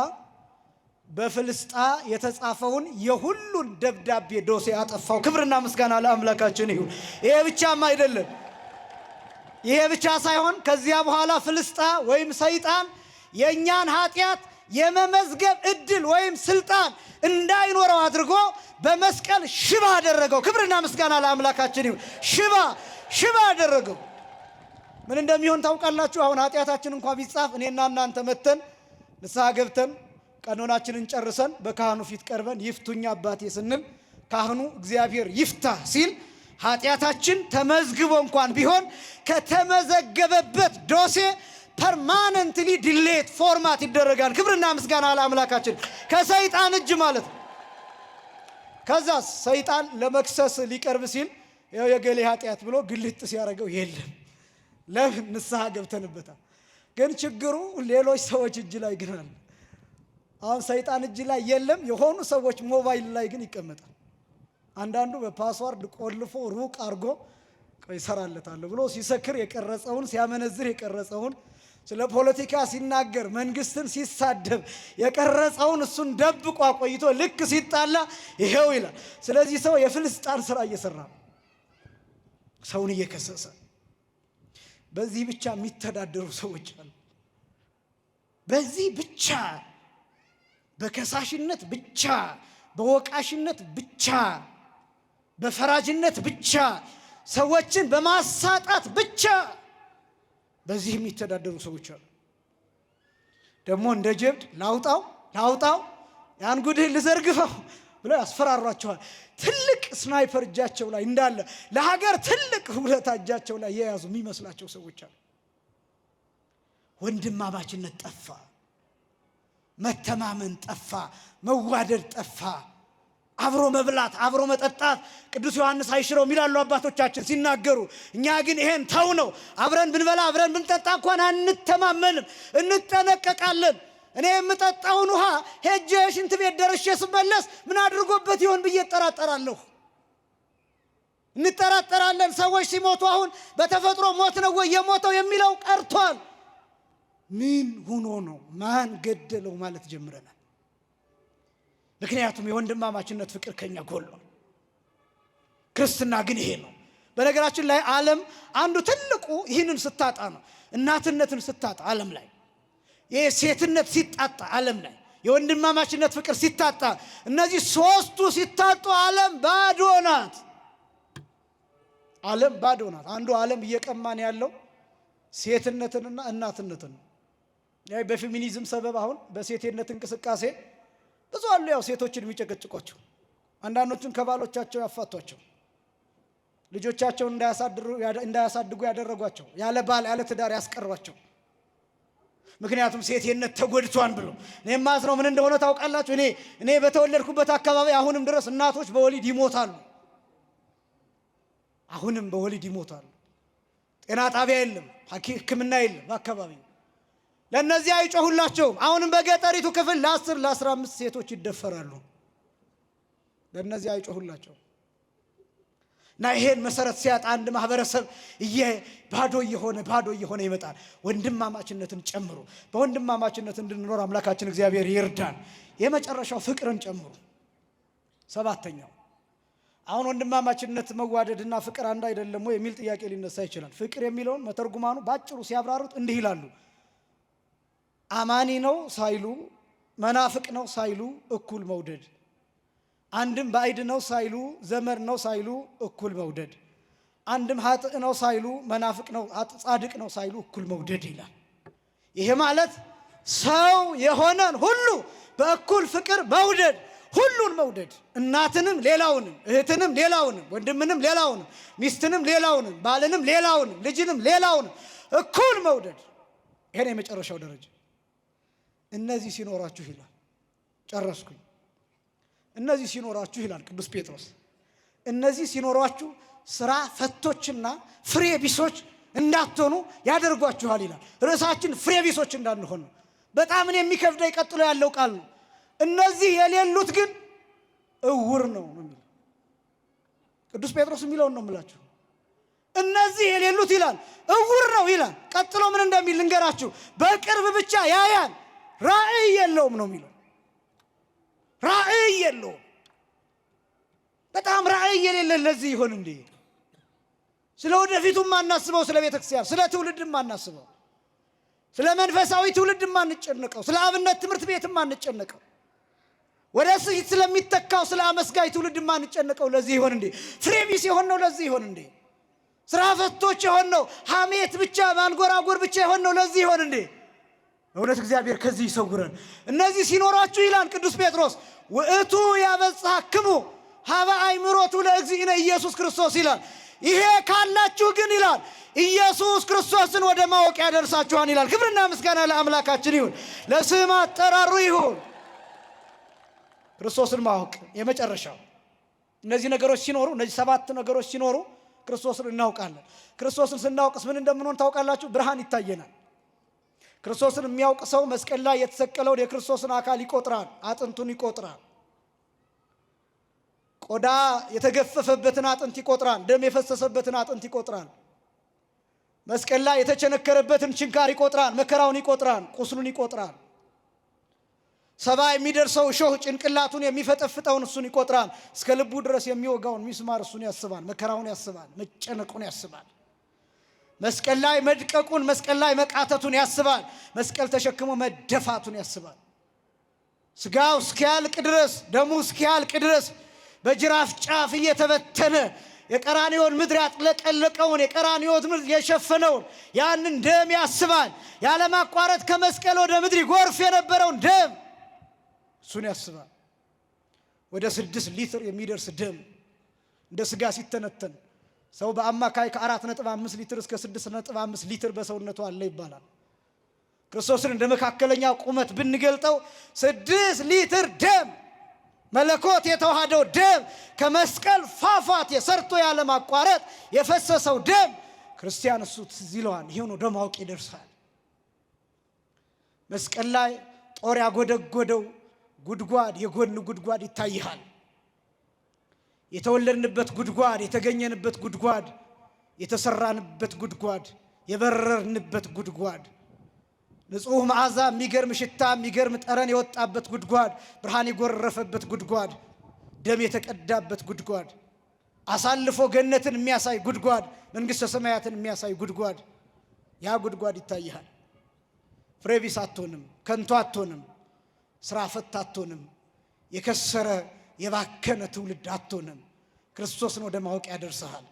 በፍልስጣ የተጻፈውን የሁሉን ደብዳቤ ዶሴ ያጠፋው። ክብርና ምስጋና ለአምላካችን ይሁን። ይሄ ብቻም አይደለም። ይሄ ብቻ ሳይሆን ከዚያ በኋላ ፍልስጣ ወይም ሰይጣን የኛን ኃጢአት የመመዝገብ እድል ወይም ስልጣን እንዳይኖረው አድርጎ በመስቀል ሽባ አደረገው። ክብርና ምስጋና ለአምላካችን ይሁን። ሽባ አደረገው። ምን እንደሚሆን ታውቃላችሁ? አሁን ኃጢአታችን እንኳን ቢጻፍ እኔና እናንተ መተን ንስሐ ገብተን ቀኖናችንን ጨርሰን በካህኑ ፊት ቀርበን ይፍቱኝ አባቴ ስንል ካህኑ እግዚአብሔር ይፍታ ሲል ኃጢአታችን ተመዝግቦ እንኳን ቢሆን ከተመዘገበበት ዶሴ ፐርማነንትሊ ዲሌት ፎርማት ይደረጋል። ክብርና ምስጋና ለአምላካችን። ከሰይጣን እጅ ማለት ነው። ከዛ ሰይጣን ለመክሰስ ሊቀርብ ሲል ያው የገሌ ኃጢአት ብሎ ግልጥ ሲያደርገው የለም። ለምን ንስሐ ገብተንበታል። ግን ችግሩ ሌሎች ሰዎች እጅ ላይ ግን አለ። አሁን ሰይጣን እጅ ላይ የለም፣ የሆኑ ሰዎች ሞባይል ላይ ግን ይቀመጣል። አንዳንዱ በፓስዋርድ ቆልፎ ሩቅ አድርጎ ይሰራለታል ብሎ ሲሰክር የቀረጸውን ሲያመነዝር የቀረጸውን ስለ ፖለቲካ ሲናገር መንግስትን ሲሳደብ የቀረጸውን እሱን ደብቆ ቆይቶ ልክ ሲጣላ ይሄው ይላል። ስለዚህ ሰው የፍልስጣን ስራ እየሰራ ነው፣ ሰውን እየከሰሰ። በዚህ ብቻ የሚተዳደሩ ሰዎች አሉ። በዚህ ብቻ፣ በከሳሽነት ብቻ፣ በወቃሽነት ብቻ፣ በፈራጅነት ብቻ፣ ሰዎችን በማሳጣት ብቻ በዚህ የሚተዳደሩ ሰዎች አሉ። ደግሞ እንደ ጀብድ ላውጣው ያን ጉድህ ልዘርግፈው ብለው ያስፈራሯቸዋል። ትልቅ ስናይፐር እጃቸው ላይ እንዳለ ለሀገር ትልቅ ሁለታ እጃቸው ላይ የያዙ የሚመስላቸው ሰዎች አሉ። ወንድማማችነት ጠፋ፣ መተማመን ጠፋ፣ መዋደድ ጠፋ፣ አብሮ መብላት አብሮ መጠጣት ቅዱስ ዮሐንስ አይሽረው ይላሉ አባቶቻችን ሲናገሩ። እኛ ግን ይሄን ተው ነው። አብረን ብንበላ አብረን ብንጠጣ እንኳን አንተማመንም፣ እንጠነቀቃለን። እኔ የምጠጣውን ውሃ ሄጄ ሽንት ቤት ደርሼ ስመለስ ምን አድርጎበት ይሆን ብዬ እጠራጠራለሁ። እንጠራጠራለን። ሰዎች ሲሞቱ አሁን በተፈጥሮ ሞት ነው ወይ የሞተው የሚለው ቀርቷል። ምን ሆኖ ነው ማን ገደለው ማለት ጀምረናል። ምክንያቱም የወንድማማችነት ፍቅር ከኛ ጎሏል። ክርስትና ግን ይሄ ነው። በነገራችን ላይ ዓለም አንዱ ትልቁ ይህንን ስታጣ ነው። እናትነትን ስታጣ ዓለም ላይ የሴትነት ሲጣጣ ዓለም ላይ የወንድማማችነት ፍቅር ሲታጣ እነዚህ ሶስቱ ሲታጡ ዓለም ባዶ ናት። ዓለም ባዶ ናት። አንዱ ዓለም እየቀማን ያለው ሴትነትንና እናትነትን ነው። በፌሚኒዝም ሰበብ አሁን በሴትነት እንቅስቃሴ ብዙ አሉ። ያው ሴቶችን የሚጨቀጭቋቸው አንዳንዶቹን ከባሎቻቸው ያፋቷቸው ልጆቻቸውን እንዳያሳድጉ ያደረጓቸው ያለ ባል ያለ ትዳር ያስቀሯቸው። ምክንያቱም ሴትነት ተጎድቷን ብሎ እኔ ማስረው ምን እንደሆነ ታውቃላችሁ? እኔ በተወለድኩበት አካባቢ አሁንም ድረስ እናቶች በወሊድ ይሞታሉ። አሁንም በወሊድ ይሞታሉ። ጤና ጣቢያ የለም፣ ሕክምና የለም በአካባቢው። ለነዚህ አይጮሁላቸውም። አሁንም በገጠሪቱ ክፍል ለ10 ለ15 ሴቶች ይደፈራሉ። ለነዚህ አይጮሁላቸውም። እና ይሄን መሰረት ሲያጣ አንድ ማህበረሰብ ባዶ እየሆነ ይመጣል። ወንድማማችነትን ጨምሩ። በወንድማማችነት እንድንኖር አምላካችን እግዚአብሔር ይርዳን። የመጨረሻው ፍቅርን ጨምሩ። 7ኛው አሁን ወንድማማችነት መዋደድና ፍቅር አንድ አይደለም ወይ የሚል ጥያቄ ሊነሳ ይችላል። ፍቅር የሚለውን መተርጉማኑ ባጭሩ ሲያብራሩት እንዲህ ይላሉ። አማኒ ነው ሳይሉ መናፍቅ ነው ሳይሉ እኩል መውደድ፣ አንድም ባዕድ ነው ሳይሉ ዘመድ ነው ሳይሉ እኩል መውደድ፣ አንድም ኃጥእ ነው ሳይሉ መናፍቅ ነው ጻድቅ ነው ሳይሉ እኩል መውደድ ይላል። ይሄ ማለት ሰው የሆነን ሁሉ በእኩል ፍቅር መውደድ፣ ሁሉን መውደድ፣ እናትንም ሌላውንም፣ እህትንም ሌላውንም፣ ወንድምንም ሌላውንም፣ ሚስትንም ሌላውንም፣ ባልንም ሌላውንም፣ ልጅንም ሌላውንም እኩል መውደድ። ይሄ ነው የመጨረሻው ደረጃ። እነዚህ ሲኖራችሁ ይላል። ጨረስኩኝ። እነዚህ ሲኖራችሁ ይላል ቅዱስ ጴጥሮስ፣ እነዚህ ሲኖራችሁ ስራ ፈቶችና ፍሬ ቢሶች እንዳትሆኑ ያደርጓችኋል ይላል። ርዕሳችን ፍሬ ቢሶች እንዳንሆን ነው። በጣም የሚከብደው ቀጥሎ ያለው ቃል ነው። እነዚህ የሌሉት ግን እውር ነው የሚለው ቅዱስ ጴጥሮስ የሚለውን ነው የምላችሁ። እነዚህ የሌሉት ይላል እውር ነው ይላል። ቀጥሎ ምን እንደሚል ልንገራችሁ። በቅርብ ብቻ ያያል፣ ራእይ የለውም ነው የሚለው። ራእይ የለውም። በጣም ራእይ የሌለ ለዚህ ይሆን እንዴ? ስለ ወደፊቱም ማናስበው፣ ስለ ቤተ ክርስቲያን ስለ ትውልድም ማናስበው፣ ስለ መንፈሳዊ ትውልድም ማንጨነቀው፣ ስለ አብነት ትምህርት ቤትም ማንጨነቀው፣ ወደ ስሂት ስለሚተካው ስለ አመስጋይ ትውልድም ማንጨነቀው ለዚህ ይሆን እንዴ? ፍሬ ቢስ የሆን ነው ለዚህ ይሆን እንዴ? ስራ ፈቶች የሆን ነው፣ ሐሜት ብቻ ማንጎራጎር ብቻ የሆን ነው ለዚህ ይሆን እንዴ? እውነት እግዚአብሔር ከዚህ ይሰውረን። እነዚህ ሲኖራችሁ ይላል ቅዱስ ጴጥሮስ ውእቱ ያበጽሐክሙ ሀበ አእምሮቱ ለእግዚእነ ኢየሱስ ክርስቶስ ይላል። ይሄ ካላችሁ ግን ይላል ኢየሱስ ክርስቶስን ወደ ማወቅ ያደርሳችኋል ይላል። ክብርና ምስጋና ለአምላካችን ይሁን፣ ለስም አጠራሩ ይሁን። ክርስቶስን ማወቅ የመጨረሻው። እነዚህ ነገሮች ሲኖሩ፣ እነዚህ 7 ነገሮች ሲኖሩ ክርስቶስን እናውቃለን። ክርስቶስን ስናውቅስ ምን እንደምንሆን ታውቃላችሁ? ብርሃን ይታየናል። ክርስቶስን የሚያውቅ ሰው መስቀል ላይ የተሰቀለውን የክርስቶስን አካል ይቆጥራል፣ አጥንቱን ይቆጥራል። ቆዳ የተገፈፈበትን አጥንት ይቆጥራል፣ ደም የፈሰሰበትን አጥንት ይቆጥራል። መስቀል ላይ የተቸነከረበትን ችንካር ይቆጥራል፣ መከራውን ይቆጥራል፣ ቁስሉን ይቆጥራል። 70 የሚደርሰው እሾህ ጭንቅላቱን የሚፈጠፍጠውን እሱን ይቆጥራል። እስከ ልቡ ድረስ የሚወጋውን ሚስማር እሱን ያስባል፣ መከራውን ያስባል፣ መጨነቁን ያስባል። መስቀል ላይ መድቀቁን፣ መስቀል ላይ መቃተቱን ያስባል። መስቀል ተሸክሞ መደፋቱን ያስባል። ስጋው እስኪያልቅ ድረስ፣ ደሙ እስኪያልቅ ድረስ በጅራፍ ጫፍ እየተበተነ የቀራንዮን ምድር ያጥለቀለቀውን፣ የቀራንዮን ምድር የሸፈነውን ያንን ደም ያስባል። ያለማቋረጥ ከመስቀል ወደ ምድር ይጎርፍ የነበረውን ደም እሱን ያስባል። ወደ 6 ሊትር የሚደርስ ደም እንደ ስጋ ሲተነተን ሰው በአማካይ ከ4.5 ሊትር እስከ 6.5 ሊትር በሰውነቱ አለ ይባላል። ክርስቶስን እንደ መካከለኛ ቁመት ብንገልጠው 6 ሊትር ደም መለኮት የተዋሃደው ደም ከመስቀል ፏፏቴ ሰርቶ ያለ ማቋረጥ የፈሰሰው ደም ክርስቲያን እሱ ትዝ ይለዋል። ይሄው ነው ደም አውቅ ይደርሳል። መስቀል ላይ ጦር ያጎደጎደው ጉድጓድ፣ የጎን ጉድጓድ ይታይሃል። የተወለድንበት ጉድጓድ፣ የተገኘንበት ጉድጓድ፣ የተሰራንበት ጉድጓድ፣ የበረርንበት ጉድጓድ ንጹህ መዓዛ የሚገርም ሽታ የሚገርም ጠረን የወጣበት ጉድጓድ፣ ብርሃን የጎረፈበት ጉድጓድ፣ ደም የተቀዳበት ጉድጓድ፣ አሳልፎ ገነትን የሚያሳይ ጉድጓድ፣ መንግሥተ ሰማያትን የሚያሳይ ጉድጓድ። ያ ጉድጓድ ይታይሃል። ፍሬቢስ አትሆንም፣ ከንቱ አትሆንም፣ ስራ ፈት አትሆንም፣ የከሰረ የባከነ ትውልድ አትሆንም። ክርስቶስን ወደ ማወቅ ያደርሰሃል።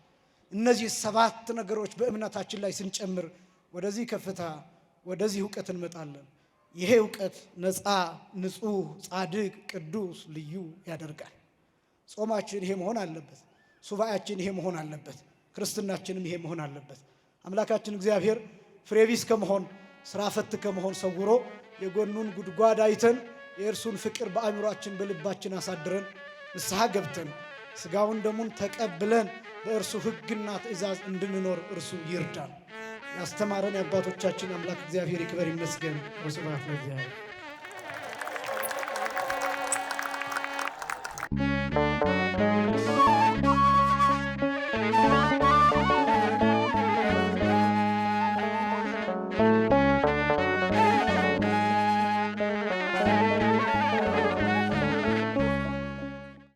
እነዚህ 7 ነገሮች በእምነታችን ላይ ስንጨምር ወደዚህ ከፍታ ወደዚህ ዕውቀት እንመጣለን። ይሄ ዕውቀት ነፃ፣ ንጹህ፣ ጻድቅ፣ ቅዱስ፣ ልዩ ያደርጋል። ጾማችን ይሄ መሆን አለበት። ሱባኤያችን ይሄ መሆን አለበት። ክርስትናችንም ይሄ መሆን አለበት። አምላካችን እግዚአብሔር ፍሬቢስ ከመሆን ስራ ፈት ከመሆን ሰውሮ የጎኑን ጉድጓድ አይተን የእርሱን ፍቅር በአእምሯችን በልባችን አሳድረን ንስሐ ገብተን ስጋውን ደሙን ተቀብለን በእርሱ ሕግና ትእዛዝ እንድንኖር እርሱ ይርዳን። ያስተማረን የአባቶቻችን አምላክ እግዚአብሔር ይክበር ይመስገን። ወስብሐት ለእግዚአብሔር።